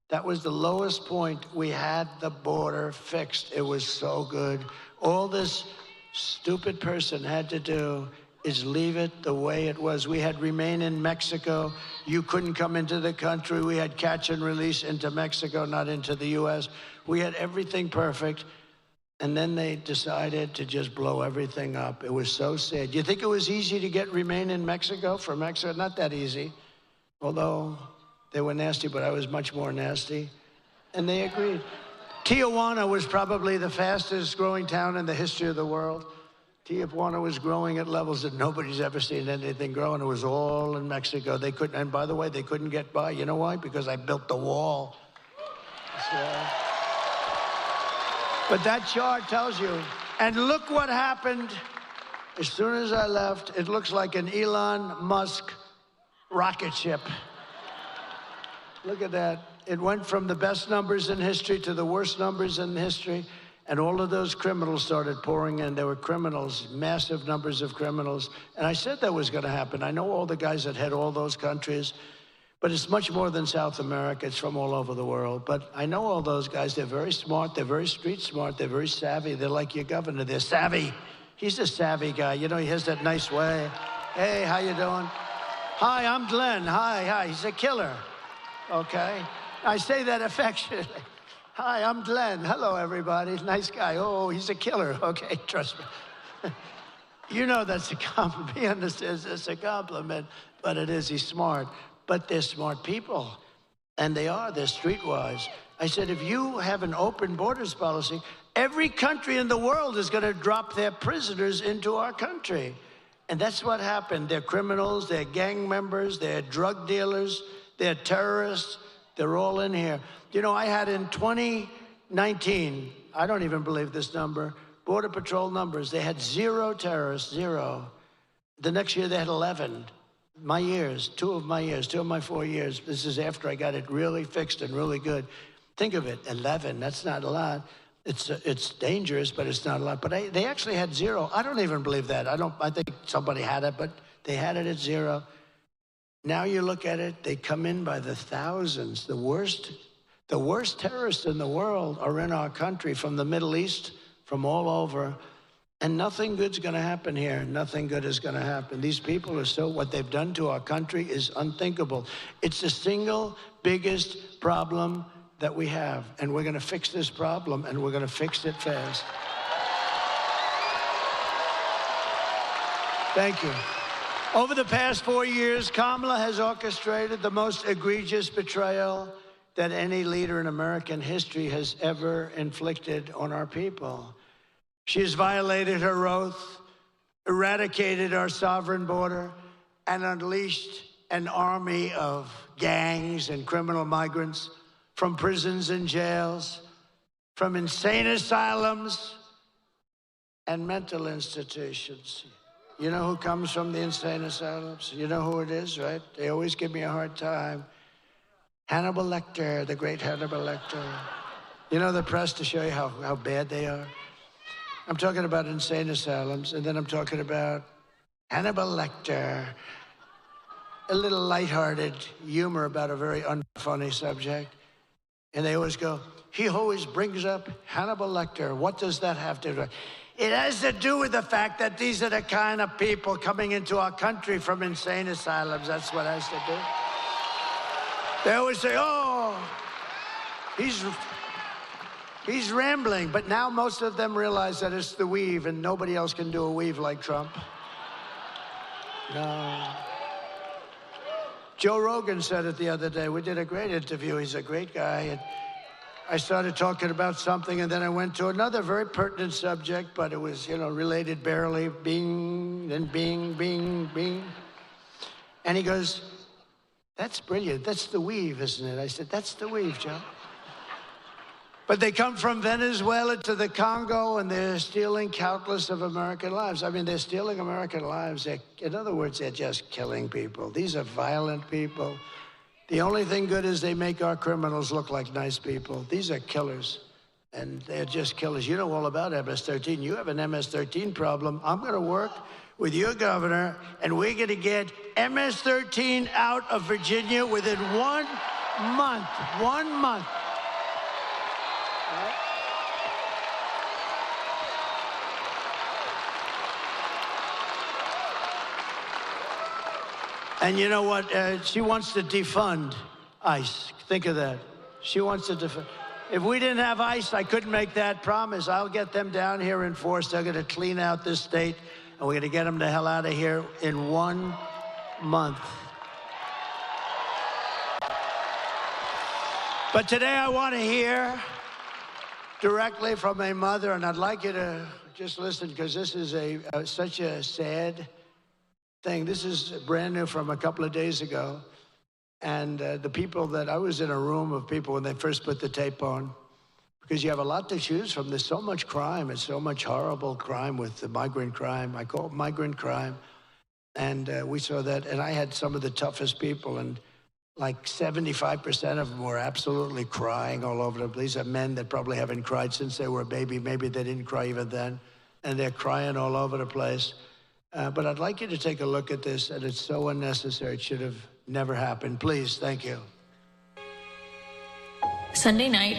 That was the lowest point. We had the border fixed. It was so good. All this stupid person had to do is leave it the way it was. We had remain in Mexico. You couldn't come into the country. We had catch and release into Mexico, not into the U.S. We had everything perfect. And then they decided to just blow everything up. It was so sad. You think it was easy to get remain in Mexico from Mexico? Not that easy. Although they were nasty, but I was much more nasty. And they agreed. Tijuana was probably the fastest growing town in the history of the world. Tijuana was growing at levels that nobody's ever seen anything grow, and it was all in Mexico. They couldn't, and by the way, they couldn't get by. You know why? Because I built the wall. So, but that chart tells you. And look what happened as soon as I left. It looks like an Elon Musk rocket ship. Look at that. It went from the best numbers in history to the worst numbers in history. And all of those criminals started pouring in. There were criminals, massive numbers of criminals. And I said that was going to happen. I know all the guys that head all those countries. But it's much more than South America. It's from all over the world. But I know all those guys. They're very smart. They're very street smart. They're very savvy. They're like your governor. They're savvy. He's a savvy guy. You know, he has that nice way. Hey, how you doing? Hi, I'm Glenn. Hi. He's a killer. Okay. I say that affectionately. Hi, I'm Glenn. Hello, everybody. Nice guy. Oh, he's a killer. Okay, trust me. You know that's a compliment. He understands it's a compliment, but it is. He's smart. But they're smart people, and they're streetwise. I said, if you have an open borders policy, every country in the world is going to drop their prisoners into our country. And that's what happened. They're criminals, they're gang members, they're drug dealers, they're terrorists. They're all in here. You know, I had in 2019, I don't even believe this number, Border Patrol numbers, they had 0 terrorists, 0. The next year they had 11. My years, 2 of my 4 years. This is after I got it really fixed and really good. Think of it, 11, that's not a lot. It's dangerous, but it's not a lot. But they actually had 0. I don't even believe that. I think somebody had it, but they had it at 0. Now you look at it, they come in by the thousands. The worst terrorists in the world are in our country, from the Middle East, from all over. And nothing good's gonna happen here. Nothing good is gonna happen. These people are what they've done to our country is unthinkable. It's the single biggest problem that we have. And we're gonna fix this problem, and we're gonna fix it fast. Thank you. Over the past 4 years, Kamala has orchestrated the most egregious betrayal that any leader in American history has ever inflicted on our people. She has violated her oath, eradicated our sovereign border, and unleashed an army of gangs and criminal migrants from prisons and jails, from insane asylums and mental institutions. You know who comes from the insane asylums? You know who it is, right? They always give me a hard time. Hannibal Lecter, the great Hannibal Lecter. You know the press to show you how bad they are? I'm talking about insane asylums, and then I'm talking about Hannibal Lecter. A little lighthearted humor about a very unfunny subject. And they always go, he always brings up Hannibal Lecter. What does that have to do? It has to do with the fact that these are the kind of people coming into our country from insane asylums. That's what it has to do. They always say, oh, he's rambling. But now most of them realize that it's the weave, and nobody else can do a weave like Trump. No. Joe Rogan said it the other day. We did a great interview. He's a great guy. And I started talking about something, and then I went to another very pertinent subject, but it was, you know, related barely. Bing, then bing, bing, bing. And he goes, that's brilliant. That's the weave, isn't it? I said, that's the weave, Joe. But they come from Venezuela to the Congo, and they're stealing countless of American lives. I mean, they're stealing American lives. In other words, they're just killing people. These are violent people. The only thing good is they make our criminals look like nice people. These are killers, and they're just killers. You know all about MS-13. You have an MS-13 problem. I'm going to work with your governor, and we're going to get MS-13 out of Virginia within 1 month. 1 month. And you know what? She wants to defund ICE. Think of that. She wants to defund. If we didn't have ICE, I couldn't make that promise. I'll get them down here in force. They're going to clean out this state, and we're going to get them the hell out of here in 1 month. But today I want to hear directly from a mother, and I'd like you to just listen, because this is such a sad thing. This is brand new from a couple of days ago. And the people that I was in a room of people when they first put the tape on, because you have a lot to choose from. There's so much crime and so much horrible crime with the migrant crime. I call it migrant crime. And we saw that. And I had some of the toughest people, and like 75% of them were absolutely crying all over the place. These are men that probably haven't cried since they were a baby. Maybe they didn't cry even then. And they're crying all over the place. But I'd like you to take a look at this, and it's so unnecessary. It should have never happened. Please, thank you. Sunday night,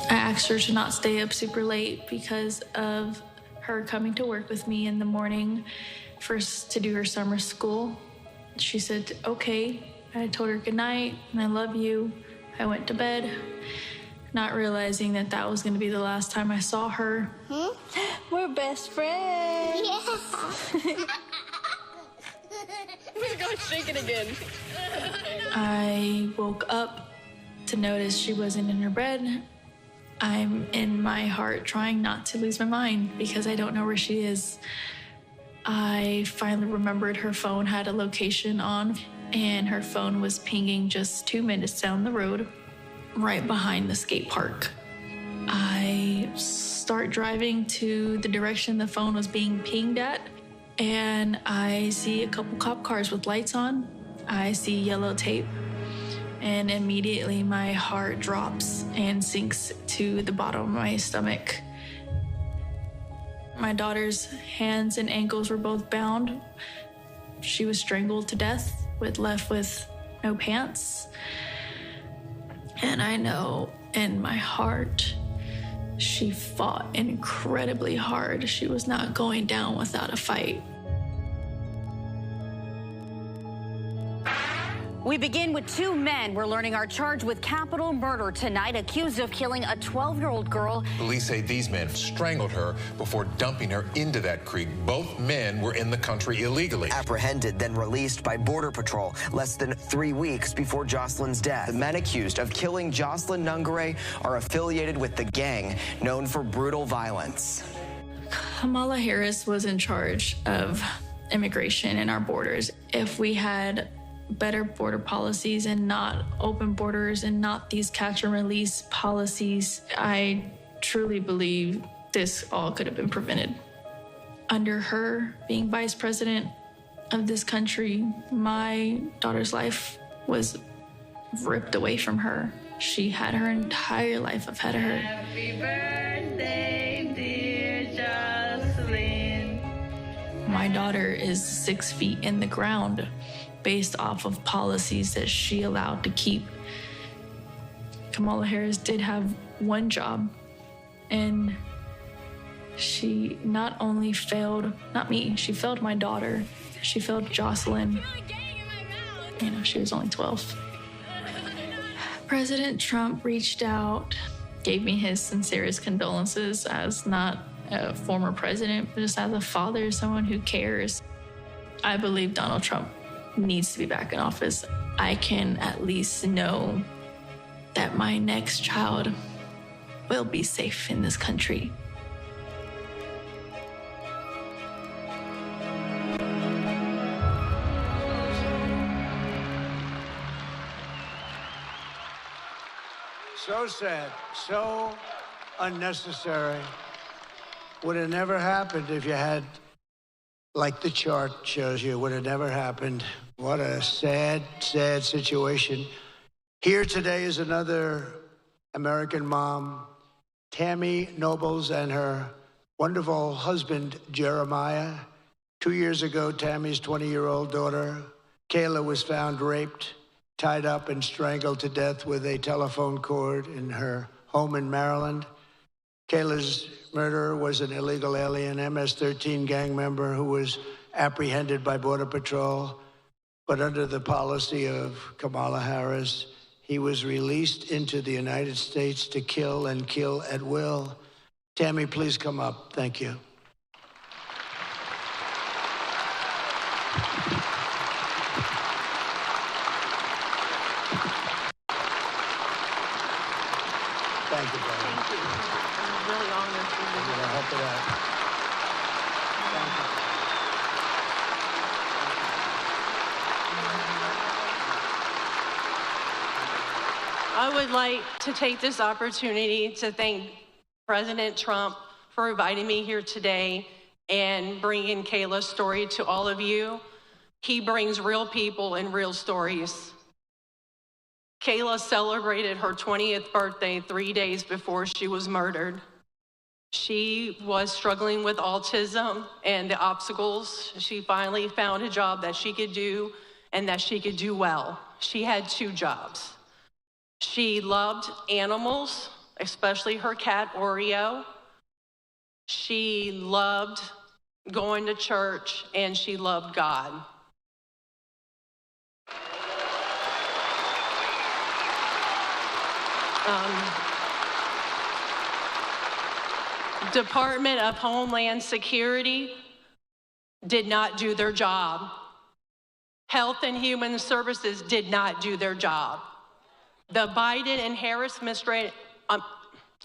I asked her to not stay up super late because of her coming to work with me in the morning first to do her summer school. She said, okay. I told her good night, and I love you. I went to bed, not realizing that that was going to be the last time I saw her. We're best friends. We're going shaking again. I woke up to notice she wasn't in her bed. I'm in my heart trying not to lose my mind because I don't know where she is. I finally remembered her phone had a location on, and her phone was pinging just 2 minutes down the road, right behind the skate park. I start driving to the direction the phone was being pinged at, and I see a couple cop cars with lights on. I see yellow tape, and immediately my heart drops and sinks to the bottom of my stomach. My daughter's hands and ankles were both bound. She was strangled to death, left with no pants. And I know in my heart, she fought incredibly hard. She was not going down without a fight. We begin with two men we're learning are charged with capital murder tonight, accused of killing a 12-year-old girl. Police say these men strangled her before dumping her into that creek. Both men were in the country illegally. Apprehended, then released by Border Patrol less than 3 weeks before Jocelyn's death. The men accused of killing Jocelyn Nungare are affiliated with the gang known for brutal violence. Kamala Harris was in charge of immigration and our borders. If we had better border policies and not open borders and not these catch and release policies, I truly believe this all could have been prevented. Under her being vice president of this country, my daughter's life was ripped away from her. She had her entire life ahead of her. Happy birthday, dear Jocelyn. My daughter is 6 feet in the ground based off of policies that she allowed to keep. Kamala Harris did have one job, and she not only failed, not me, she failed my daughter. She failed Jocelyn. You know, she was only 12. President Trump reached out, gave me his sincerest condolences as not a former president, but just as a father, someone who cares. I believe Donald Trump needs to be back in office. I can at least know that my next child will be safe in this country. So sad, so unnecessary. Would have never happened if you had, like the chart shows you, would have never happened. What a sad, sad situation. Here today is another American mom, Tammy Nobles, and her wonderful husband, Jeremiah. 2 years ago, Tammy's 20-year-old daughter, Kayla, was found raped, tied up, and strangled to death with a telephone cord in her home in Maryland. Kayla's murderer was an illegal alien, MS-13 gang member who was apprehended by Border Patrol. But under the policy of Kamala Harris, he was released into the United States to kill and kill at will. Tammy, please come up. Thank you. Thank you, brother. Thank you. I'm really honored for you. I'm going to help it out. Thank you. I would like to take this opportunity to thank President Trump for inviting me here today and bringing Kayla's story to all of you. He brings real people and real stories. Kayla celebrated her 20th birthday 3 days before she was murdered. She was struggling with autism and the obstacles. She finally found a job that she could do and that she could do well. She had 2 jobs. She loved animals, especially her cat, Oreo. She loved going to church, and she loved God. Department of Homeland Security did not do their job. Health and Human Services did not do their job. The Biden and Harris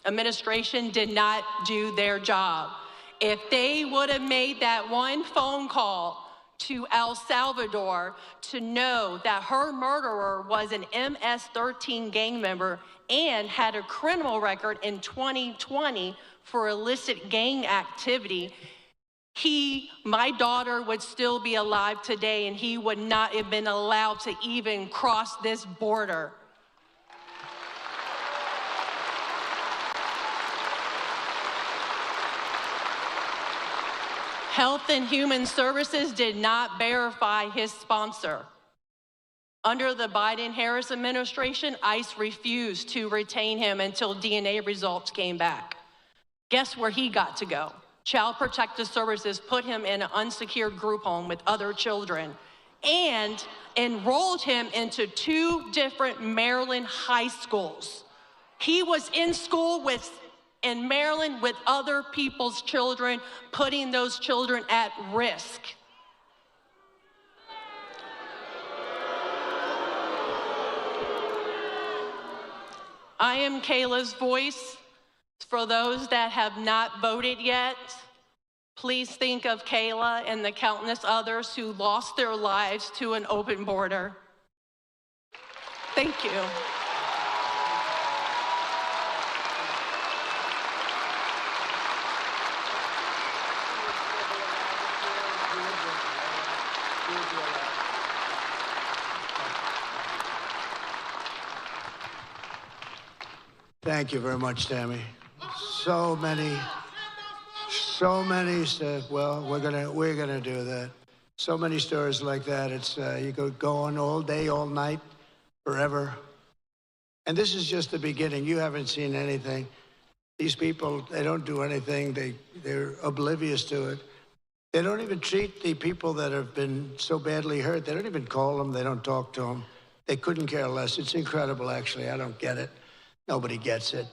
administration did not do their job. If they would have made that one phone call to El Salvador to know that her murderer was an MS-13 gang member and had a criminal record in 2020 for illicit gang activity, my daughter would still be alive today, and he would not have been allowed to even cross this border. Health and Human Services did not verify his sponsor. Under the Biden-Harris administration, ICE refused to retain him until DNA results came back. Guess where he got to go? Child Protective Services put him in an unsecured group home with other children and enrolled him into 2 different Maryland high schools. He was in school in Maryland with other people's children, putting those children at risk. I am Kayla's voice. For those that have not voted yet, please think of Kayla and the countless others who lost their lives to an open border. Thank you. Thank you very much, Tammy. So many said, well, we're gonna do that. So many stories like that. It's you could go on all day, all night, forever. And this is just the beginning. You haven't seen anything. These people, they don't do anything. They're oblivious to it. They don't even treat the people that have been so badly hurt. They don't even call them. They don't talk to them. They couldn't care less. It's incredible, actually. I don't get it. Nobody gets it.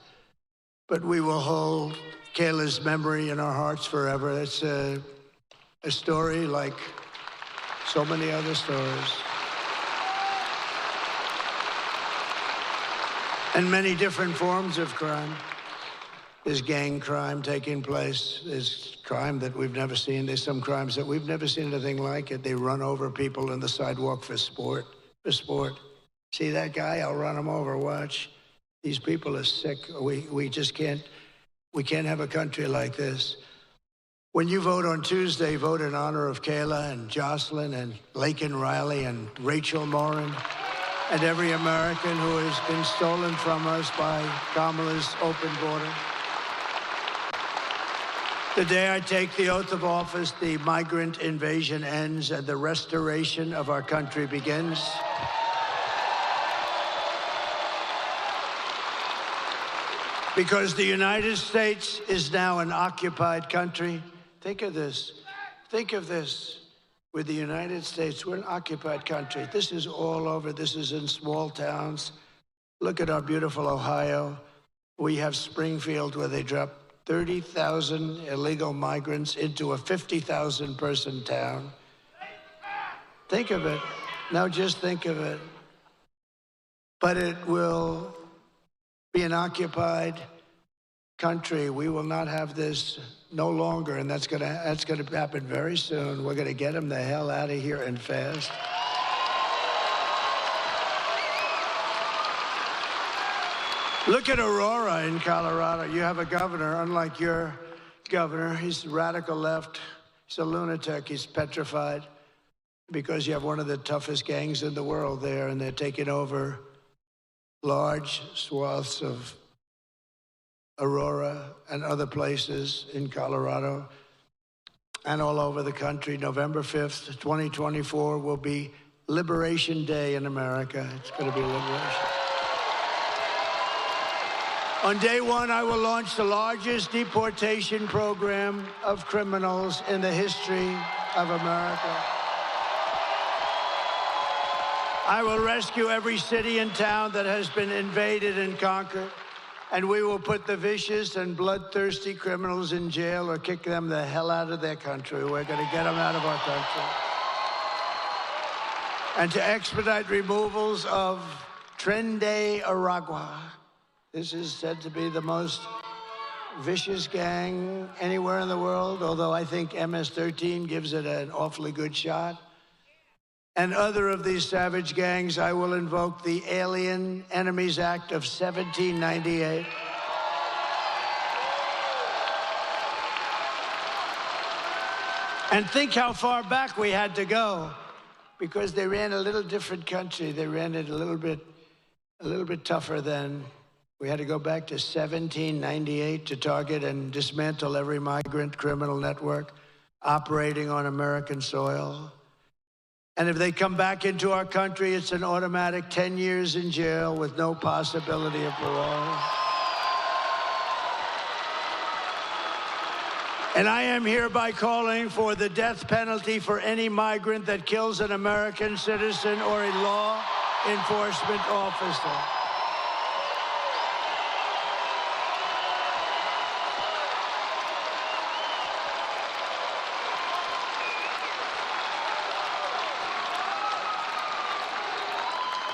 But we will hold Kayla's memory in our hearts forever. It's a story like so many other stories. And many different forms of crime. There's gang crime taking place. There's crime that we've never seen. There's some crimes that we've never seen anything like it. They run over people in the sidewalk for sport. See that guy? I'll run him over, watch. These people are sick. We just can't have a country like this. When you vote on Tuesday, vote in honor of Kayla and Jocelyn and Laken Riley and Rachel Morin and every American who has been stolen from us by Kamala's open border. The day I take the oath of office, the migrant invasion ends and the restoration of our country begins. Because the United States is now an occupied country. Think of this. Think of this. With the United States, we're an occupied country. This is all over. This is in small towns. Look at our beautiful Ohio. We have Springfield, where they dropped 30,000 illegal migrants into a 50,000 person town. Think of it. Now just think of it. But it will be an occupied country. We will not have this no longer, and that's gonna happen very soon. We're gonna get them the hell out of here and fast. Look at Aurora in Colorado. You have a governor, unlike your governor. He's radical left. He's a lunatic. He's petrified because you have one of the toughest gangs in the world there, and they're taking over large swaths of Aurora and other places in Colorado and all over the country. November 5th, 2024 will be Liberation Day in America. It's going to be liberation. On day one, I will launch the largest deportation program of criminals in the history of America. I will rescue every city and town that has been invaded and conquered. And we will put the vicious and bloodthirsty criminals in jail or kick them the hell out of their country. We're going to get them out of our country. And to expedite removals of Tren de Aragua. This is said to be the most vicious gang anywhere in the world, although I think MS-13 gives it an awfully good shot. And other of these savage gangs, I will invoke the Alien Enemies Act of 1798. And think how far back we had to go, because they ran a little different country. They ran it a little bit tougher then. We had to go back to 1798 to target and dismantle every migrant criminal network operating on American soil. And if they come back into our country, it's an automatic 10 years in jail with no possibility of parole. And I am hereby calling for the death penalty for any migrant that kills an American citizen or a law enforcement officer.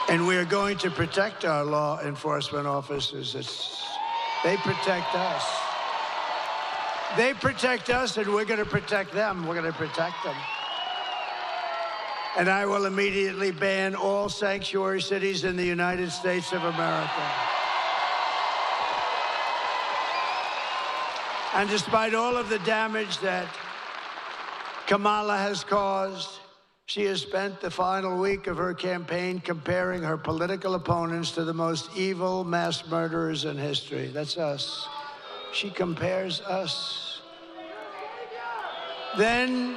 And we are going to protect our law enforcement officers. They protect us. They protect us, and we're going to protect them. We're going to protect them. And I will immediately ban all sanctuary cities in the United States of America. And despite all of the damage that Kamala has caused, she has spent the final week of her campaign comparing her political opponents to the most evil mass murderers in history. That's us. She compares us. Then,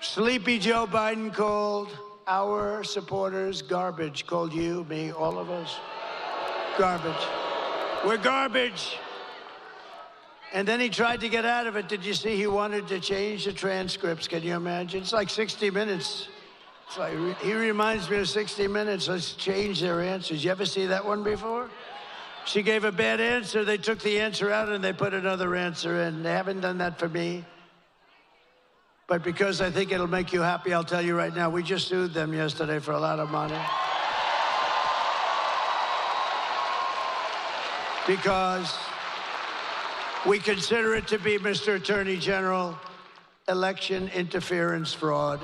sleepy Joe Biden called our supporters garbage. Called you, me, all of us, garbage. We're garbage. And then he tried to get out of it. Did you see he wanted to change the transcripts? Can you imagine? It's like 60 Minutes. It's like, he reminds me of 60 Minutes. Let's change their answers. You ever see that one before? She gave a bad answer. They took the answer out and they put another answer in. They haven't done that for me. But because I think it'll make you happy, I'll tell you right now, we just sued them yesterday for a lot of money. Because we consider it to be, Mr. Attorney General, election interference fraud.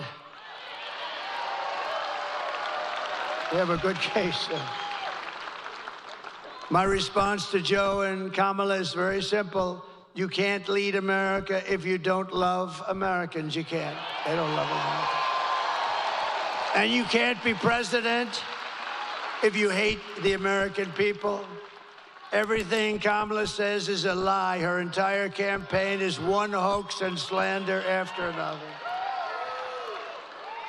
We have a good case. My response to Joe and Kamala is very simple. You can't lead America if you don't love Americans. You can't. They don't love America. And you can't be president if you hate the American people. Everything Kamala says is a lie. Her entire campaign is one hoax and slander after another.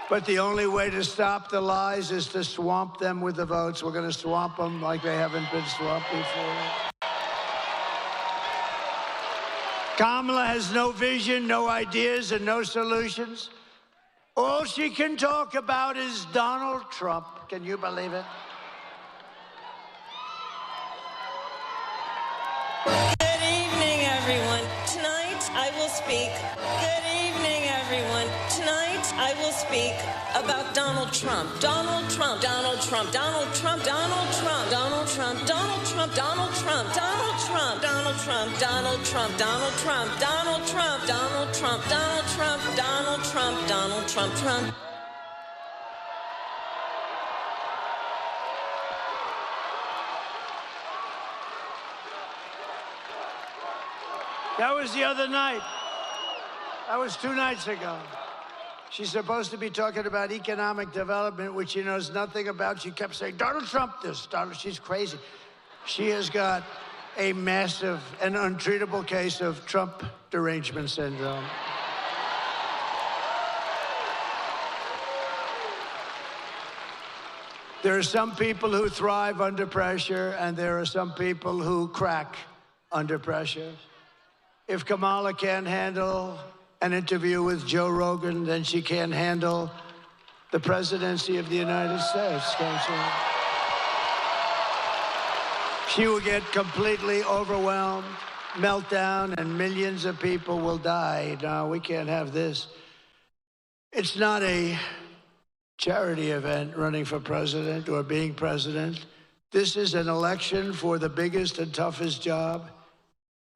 But the only way to stop the lies is to swamp them with the votes. We're going to swamp them like they haven't been swamped before. Kamala has no vision, no ideas, and no solutions. All she can talk about is Donald Trump. Can you believe it? Good evening, everyone. Tonight, I will speak. Good evening, everyone. Tonight, I will speak about Donald Trump. Donald Trump. Donald Trump. Donald Trump. Donald Trump. Donald Trump. Donald Trump. Donald Trump. Donald Trump. Donald Trump. Donald Trump. Donald Trump. Donald Trump. Donald Trump. Donald Trump. Donald Trump. Donald Trump. Trump. That was the other night. That was 2 nights ago. She's supposed to be talking about economic development, which she knows nothing about. She kept saying, Donald Trump this, Donald, she's crazy. She has got a massive and untreatable case of Trump derangement syndrome. There are some people who thrive under pressure, and there are some people who crack under pressure. If Kamala can't handle an interview with Joe Rogan, then she can't handle the presidency of the United States, can't she? She will get completely overwhelmed, meltdown, and millions of people will die. No, we can't have this. It's not a charity event running for president or being president. This is an election for the biggest and toughest job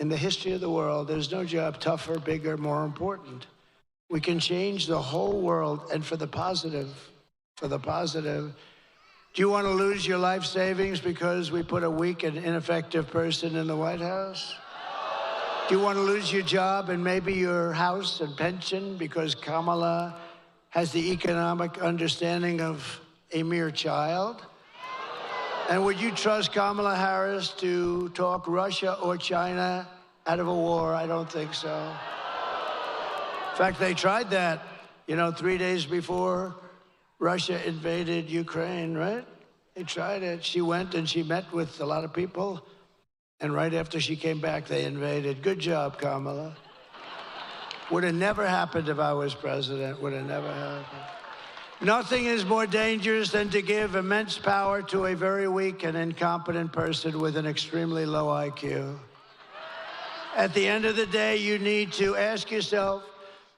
in the history of the world. There's no job tougher, bigger, more important. We can change the whole world, and for the positive, for the positive. Do you want to lose your life savings because we put a weak and ineffective person in the White House? Do you want to lose your job and maybe your house and pension because Kamala has the economic understanding of a mere child? And would you trust Kamala Harris to talk Russia or China out of a war? I don't think so. In fact, they tried that, 3 days before Russia invaded Ukraine, right? They tried it. She went and she met with a lot of people, and right after she came back, they invaded. Good job, Kamala. Would have never happened if I was president. Would have never happened. Nothing is more dangerous than to give immense power to a very weak and incompetent person with an extremely low IQ. At the end of the day, you need to ask yourself,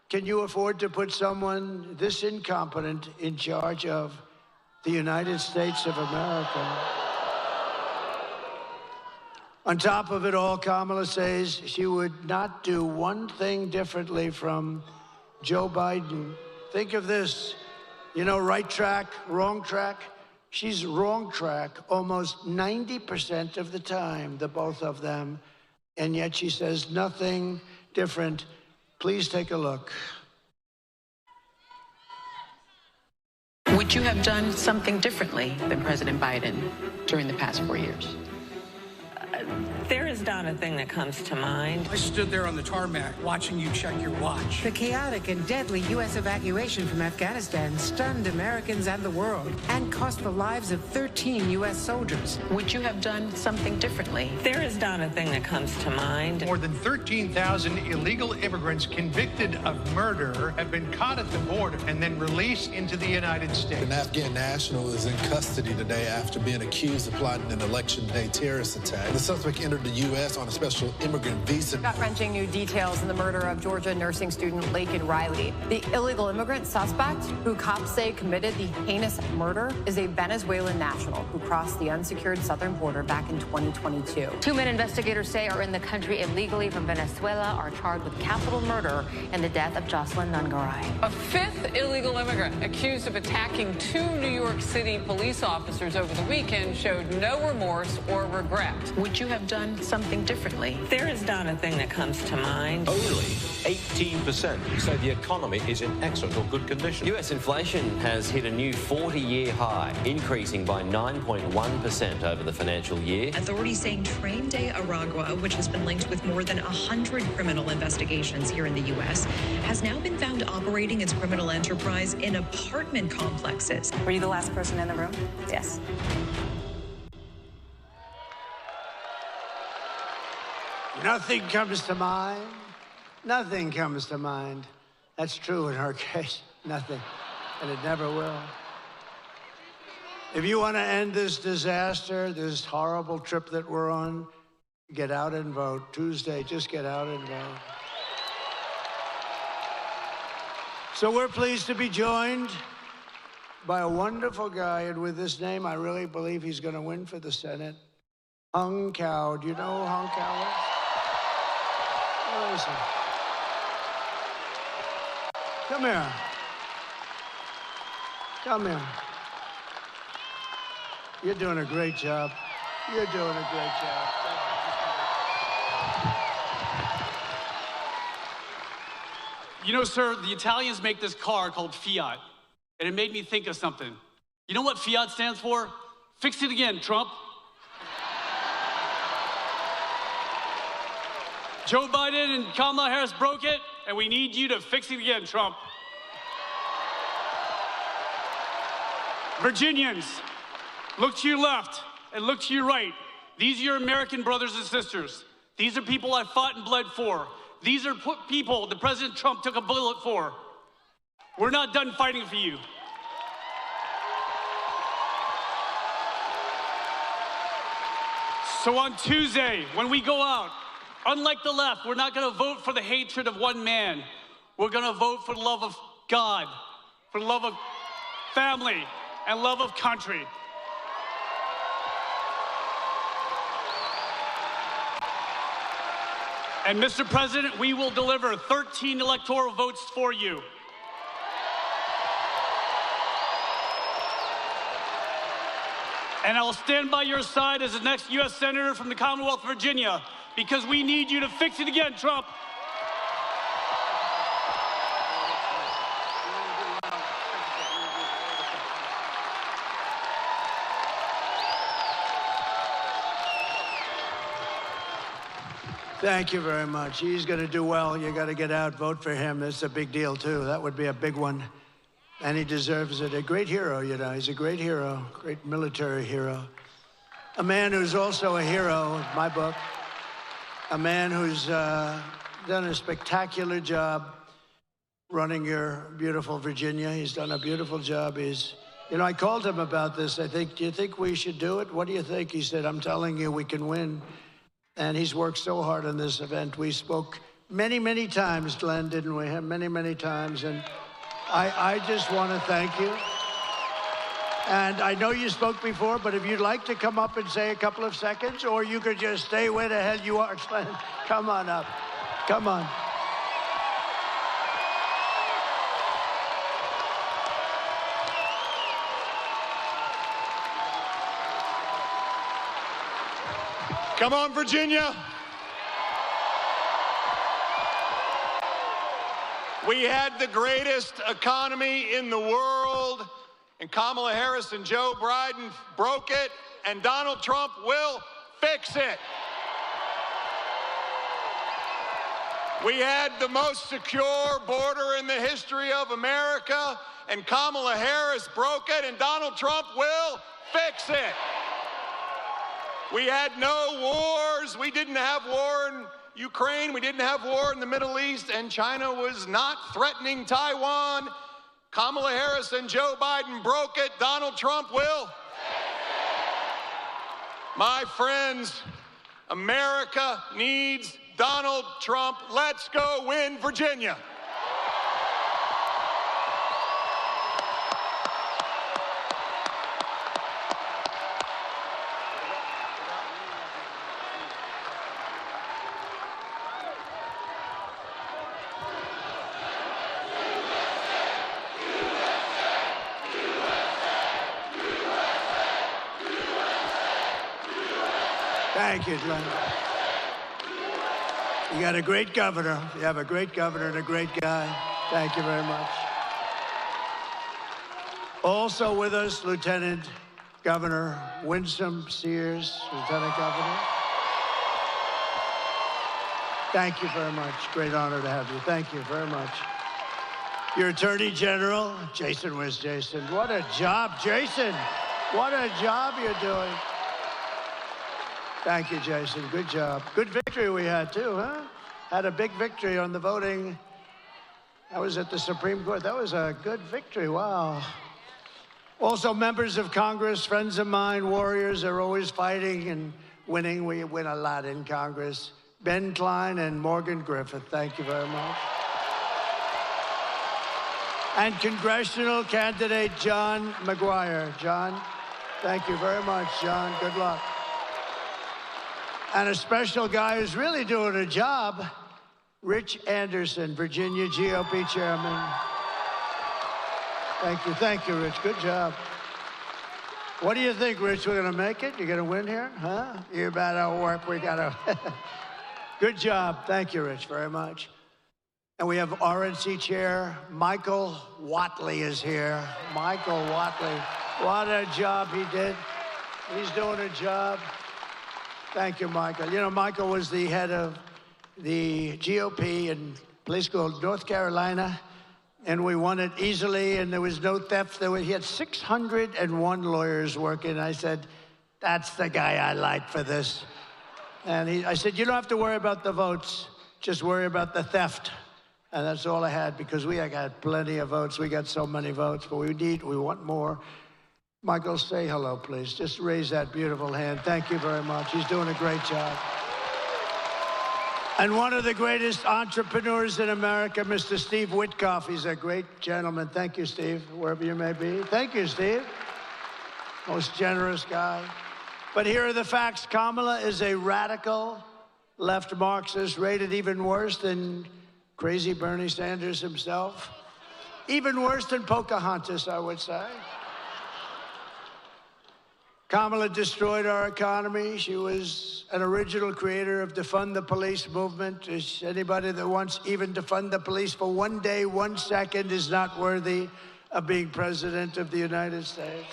can you afford to put someone this incompetent in charge of the United States of America? On top of it all, Kamala says she would not do one thing differently from Joe Biden. Think of this. Right track, wrong track. She's wrong track almost 90% of the time, the both of them. And yet she says nothing different. Please take a look. Would you have done something differently than President Biden during the past 4 years? There is not a thing that comes to mind. I stood there on the tarmac watching you check your watch. The chaotic and deadly U.S. evacuation from Afghanistan stunned Americans and the world and cost the lives of 13 U.S. soldiers. Would you have done something differently? There is not a thing that comes to mind. More than 13,000 illegal immigrants convicted of murder have been caught at the border and then released into the United States. An Afghan national is in custody today after being accused of plotting an election day terrorist attack. The suspect entered the U.S. on a special immigrant visa. Gut-wrenching new details in the murder of Georgia nursing student Laken Riley. The illegal immigrant suspect, who cops say committed the heinous murder, is a Venezuelan national who crossed the unsecured southern border back in 2022. 2 men investigators say are in the country illegally from Venezuela are charged with capital murder in the death of Jocelyn Nungaray. A 5th illegal immigrant accused of attacking 2 New York City police officers over the weekend showed no remorse or regret. Would you have done something differently? There is not a thing that comes to mind. Only 18% say the economy is in excellent or good condition. US inflation has hit a new 40-year high, increasing by 9.1% over the financial year. Authorities saying Train de Aragua, which has been linked with more than 100 criminal investigations here in the U.S., has now been found operating its criminal enterprise in apartment complexes. Were you the last person in the room? Yes. Nothing comes to mind. Nothing comes to mind. That's true in her case. Nothing. And it never will. If you want to end this disaster, this horrible trip that we're on, get out and vote. Tuesday, just get out and vote. So we're pleased to be joined by a wonderful guy, and with this name, I really believe he's going to win for the Senate. Hung Cow. Do you know who Hung Cow is? Where is he? Come here. Come here. You're doing a great job. You're doing a great job. You know, sir, the Italians make this car called Fiat, and it made me think of something. You know what Fiat stands for? Fix it again, Trump. Joe Biden and Kamala Harris broke it, and we need you to fix it again, Trump. Virginians, look to your left and look to your right. These are your American brothers and sisters. These are people I fought and bled for. These are people that President Trump took a bullet for. We're not done fighting for you. So on Tuesday, when we go out, unlike the left, we're not going to vote for the hatred of one man. We're going to vote for the love of God, for the love of family, and love of country. And Mr. President, we will deliver 13 electoral votes for you. And I'll stand by your side as the next U.S. Senator from the Commonwealth of Virginia, because we need you to fix it again, Trump. Thank you very much. He's going to do well. You got to get out, vote for him. That's a big deal, too. That would be a big one. And he deserves it. A great hero, you know. He's a great hero, great military hero. A man who's also a hero, in my book. A man who's done a spectacular job running your beautiful Virginia. He's done a beautiful job. You know, I called him about this. I think, do you think we should do it? What do you think? He said, I'm telling you, we can win. And he's worked so hard on this event. We spoke many, many times, Glenn, didn't we? Many, many times. And I just want to thank you. And I know you spoke before, but if you'd like to come up and say a couple of seconds, or you could just stay where the hell you are, Glenn. Come on up. Come on. Come on, Virginia. We had the greatest economy in the world, and Kamala Harris and Joe Biden broke it, and Donald Trump will fix it. We had the most secure border in the history of America, and Kamala Harris broke it, and Donald Trump will fix it. We had no wars. We didn't have war in Ukraine. We didn't have war in the Middle East, and China was not threatening Taiwan. Kamala Harris and Joe Biden broke it. Donald Trump will. My friends, America needs Donald Trump. Let's go win Virginia. Thank you, Glenn. You got a great governor. You have a great governor and a great guy. Thank you very much. Also with us, Lieutenant Governor Winsome Sears, Lieutenant Governor. Thank you very much. Great honor to have you. Thank you very much. Your Attorney General, Jason. Where's Jason? What a job, Jason. What a job you're doing. Thank you, Jason. Good job. Good victory we had, too, huh? Had a big victory on the voting. I was at the Supreme Court. That was a good victory. Wow. Also, members of Congress, friends of mine, warriors, are always fighting and winning. We win a lot in Congress. Ben Klein and Morgan Griffith, thank you very much. And congressional candidate John McGuire. John, thank you very much, John. Good luck. And a special guy who's really doing a job, Rich Anderson, Virginia GOP chairman. Thank you, Rich, good job. What do you think, Rich, we're gonna make it? You're gonna win here, huh? You better work, we gotta. Good job, thank you, Rich, very much. And we have RNC Chair Michael Whatley is here. Michael Whatley, what a job he did. He's doing a job. Thank you, Michael. You know, Michael was the head of the GOP in a place called North Carolina, and we won it easily, and there was no theft. He had 601 lawyers working. I said, that's the guy I like for this. And I said, you don't have to worry about the votes, just worry about the theft. And that's all I had, because we got plenty of votes. We got so many votes, but we want more. Michael, say hello, please. Just raise that beautiful hand. Thank you very much. He's doing a great job. And one of the greatest entrepreneurs in America, Mr. Steve Witkoff. He's a great gentleman. Thank you, Steve, wherever you may be. Thank you, Steve. Most generous guy. But here are the facts. Kamala is a radical left Marxist, rated even worse than crazy Bernie Sanders himself. Even worse than Pocahontas, I would say. Kamala destroyed our economy. She was an original creator of defund the police movement. Anybody that wants even defund the police for 1 day, 1 second is not worthy of being president of the United States.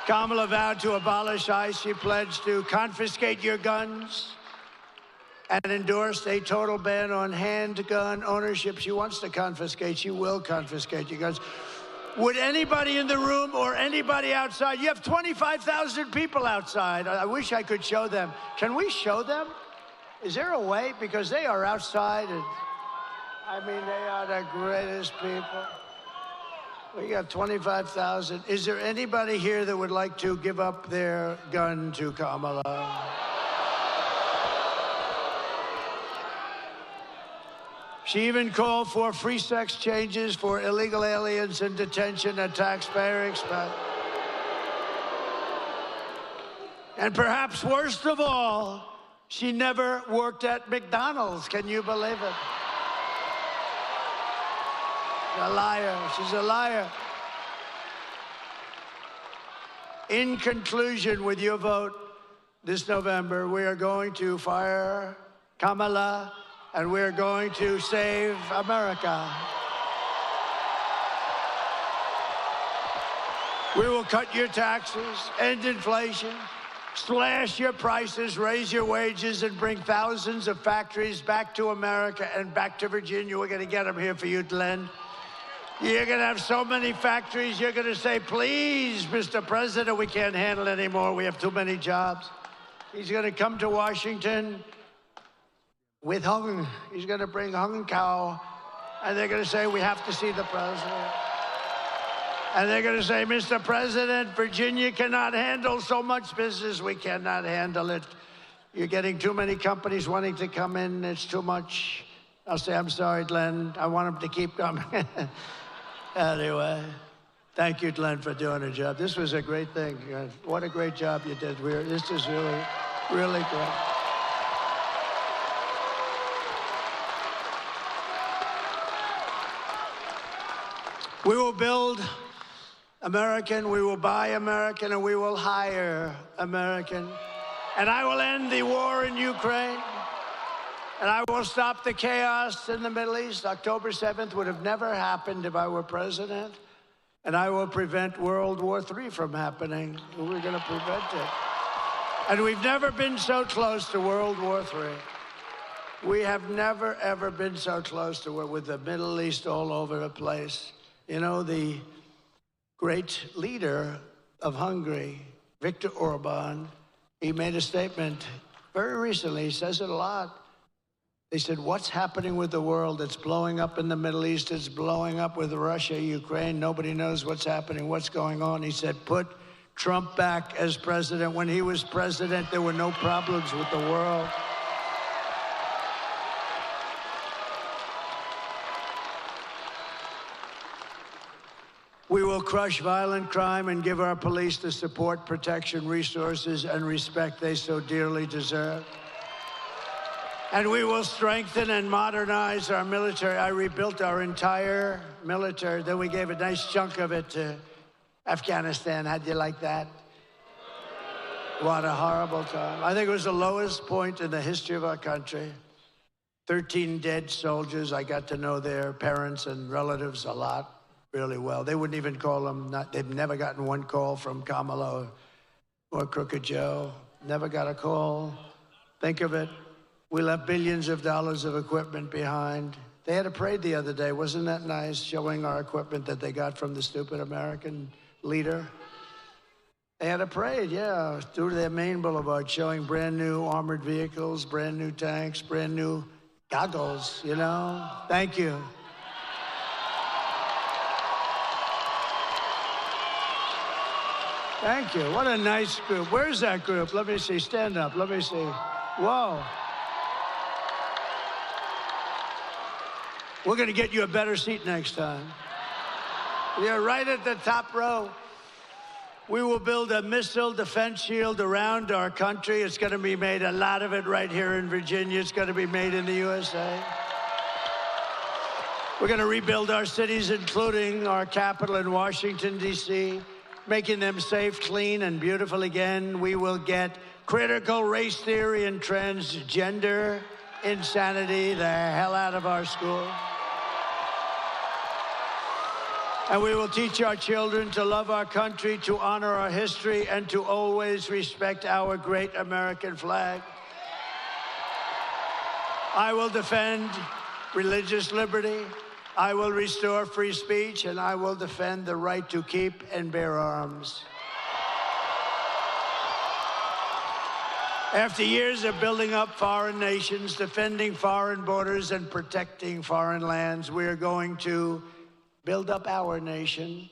Kamala vowed to abolish ICE. She pledged to confiscate your guns and endorsed a total ban on handgun ownership. She wants to confiscate. She will confiscate your guns. Would anybody in the room or anybody outside, you have 25,000 people outside. I wish I could show them. Can we show them? Is there a way? Because they are outside, and I mean, they are the greatest people. We got 25,000. Is there anybody here that would like to give up their gun to Kamala? She even called for free sex changes for illegal aliens in detention at taxpayer expense. And perhaps worst of all, she never worked at McDonald's. Can you believe it? She's a liar. She's a liar. In conclusion, with your vote this November, we are going to fire Kamala, and we're going to save America. We will cut your taxes, end inflation, slash your prices, raise your wages, and bring thousands of factories back to America and back to Virginia. We're going to get them here for you, Glenn. You're going to have so many factories, you're going to say, please, Mr. President, we can't handle it anymore. We have too many jobs. He's going to come to Washington with hung. He's going to bring hung cow, and they're going to say, we have to see the president. And they're going to say, Mr. President, Virginia cannot handle so much business. We cannot handle it. You're getting too many companies wanting to come in. It's too much. I'll say, I'm sorry, Glenn. I want them to keep coming. Anyway, thank you, Glenn, for doing a job. This was a great thing. What a great job you did. This is really, really great. We will build American, we will buy American, and we will hire American. And I will end the war in Ukraine. And I will stop the chaos in the Middle East. October 7th would have never happened if I were president. And I will prevent World War III from happening. We're going to prevent it. And we've never been so close to World War III. We have never, ever been so close to it, with the Middle East all over the place. You know, the great leader of Hungary, Viktor Orban, he made a statement very recently. He says it a lot. They said, what's happening with the world? It's blowing up in the Middle East. It's blowing up with Russia, Ukraine. Nobody knows what's happening, what's going on. He said, put Trump back as president. When he was president, there were no problems with the world. We will crush violent crime and give our police the support, protection, resources, and respect they so dearly deserve. And we will strengthen and modernize our military. I rebuilt our entire military. Then we gave a nice chunk of it to Afghanistan. How'd you like that? What a horrible time. I think it was the lowest point in the history of our country. 13 dead soldiers. I got to know their parents and relatives a lot, really well. They wouldn't even call them. They've never gotten one call from Kamala or Crooked Joe. Never got a call. Think of it. We left billions of dollars of equipment behind. They had a parade the other day. Wasn't that nice, showing our equipment that they got from the stupid American leader? They had a parade, yeah, through their main boulevard, showing brand new armored vehicles, brand new tanks, brand new goggles, you know? Thank you. Thank you. What a nice group. Where's that group? Let me see. Stand up. Let me see. Whoa. We're going to get you a better seat next time. You're right at the top row. We will build a missile defense shield around our country. It's going to be made, a lot of it right here in Virginia. It's going to be made in the USA. We're going to rebuild our cities, including our capital in Washington, D.C., making them safe, clean, and beautiful again. We will get critical race theory and transgender insanity the hell out of our school. And we will teach our children to love our country, to honor our history, and to always respect our great American flag. I will defend religious liberty. I will restore free speech, and I will defend the right to keep and bear arms. After years of building up foreign nations, defending foreign borders, and protecting foreign lands, we are going to build up our nation,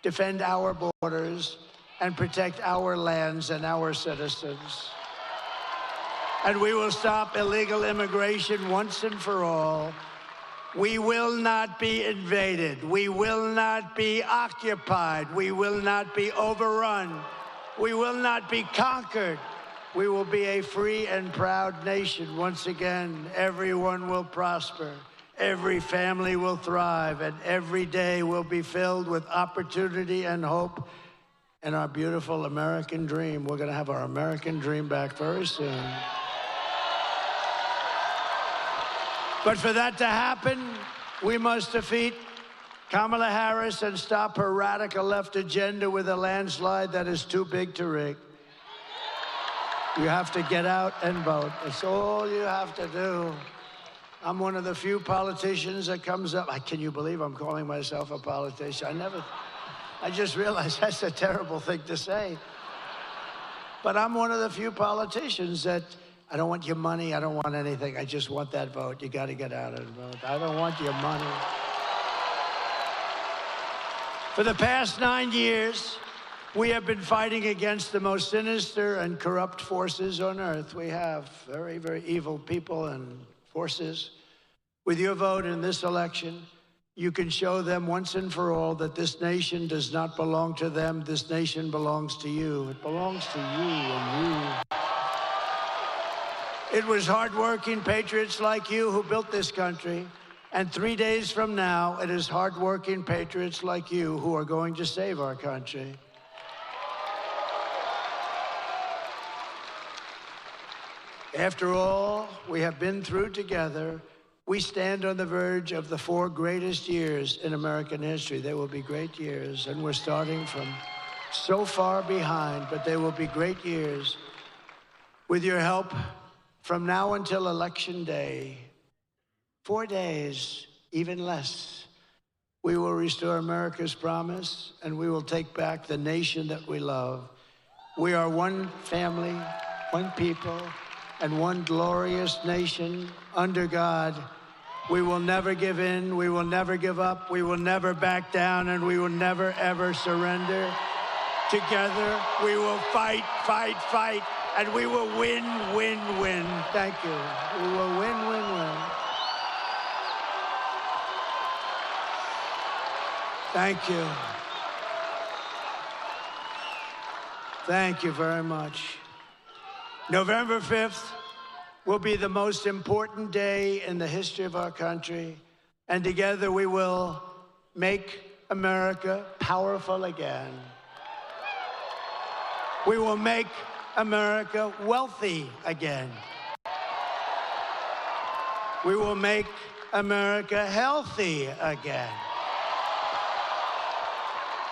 defend our borders, and protect our lands and our citizens. And we will stop illegal immigration once and for all. We will not be invaded. We will not be occupied. We will not be overrun. We will not be conquered. We will be a free and proud nation. Once again, everyone will prosper. Every family will thrive, and every day will be filled with opportunity and hope and our beautiful American dream. We're going to have our American dream back very soon. But for that to happen, we must defeat Kamala Harris and stop her radical left agenda with a landslide that is too big to rig. You have to get out and vote. That's all you have to do. I'm one of the few politicians that comes up. Can you believe I'm calling myself a politician? I just realized that's a terrible thing to say. But I'm one of the few politicians that, I don't want your money, I don't want anything, I just want that vote. You got to get out and vote. I don't want your money. For the past 9 years, we have been fighting against the most sinister and corrupt forces on earth. We have very, very evil people and forces. With your vote in this election, you can show them once and for all that this nation does not belong to them. This nation belongs to you. It belongs to you and you. It was hardworking patriots like you who built this country. And 3 days from now, it is hardworking patriots like you who are going to save our country. After all we have been through together, we stand on the verge of the 4 greatest years in American history. They will be great years, and we're starting from so far behind, but they will be great years. With your help, from now until Election Day, 4 days, even less, we will restore America's promise, and we will take back the nation that we love. We are one family, one people, and one glorious nation under God. We will never give in, we will never give up, we will never back down, and we will never, ever surrender. Together, we will fight, fight, fight, and we will win, win, win. Thank you. We will win, win, win. Thank you. Thank you very much. November 5th will be the most important day in the history of our country, and together we will make America powerful again. We will make America wealthy again. We will make America healthy again.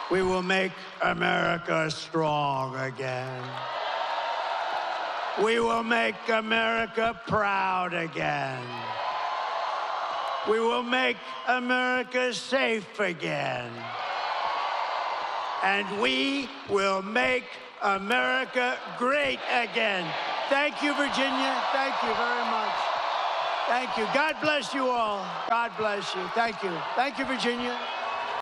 We will make America strong again. We will make America proud again. We will make America safe again. And we will make America great again. Thank you, Virginia. Thank you very much. Thank you. God bless you all. God bless you. Thank you. Thank you, Virginia.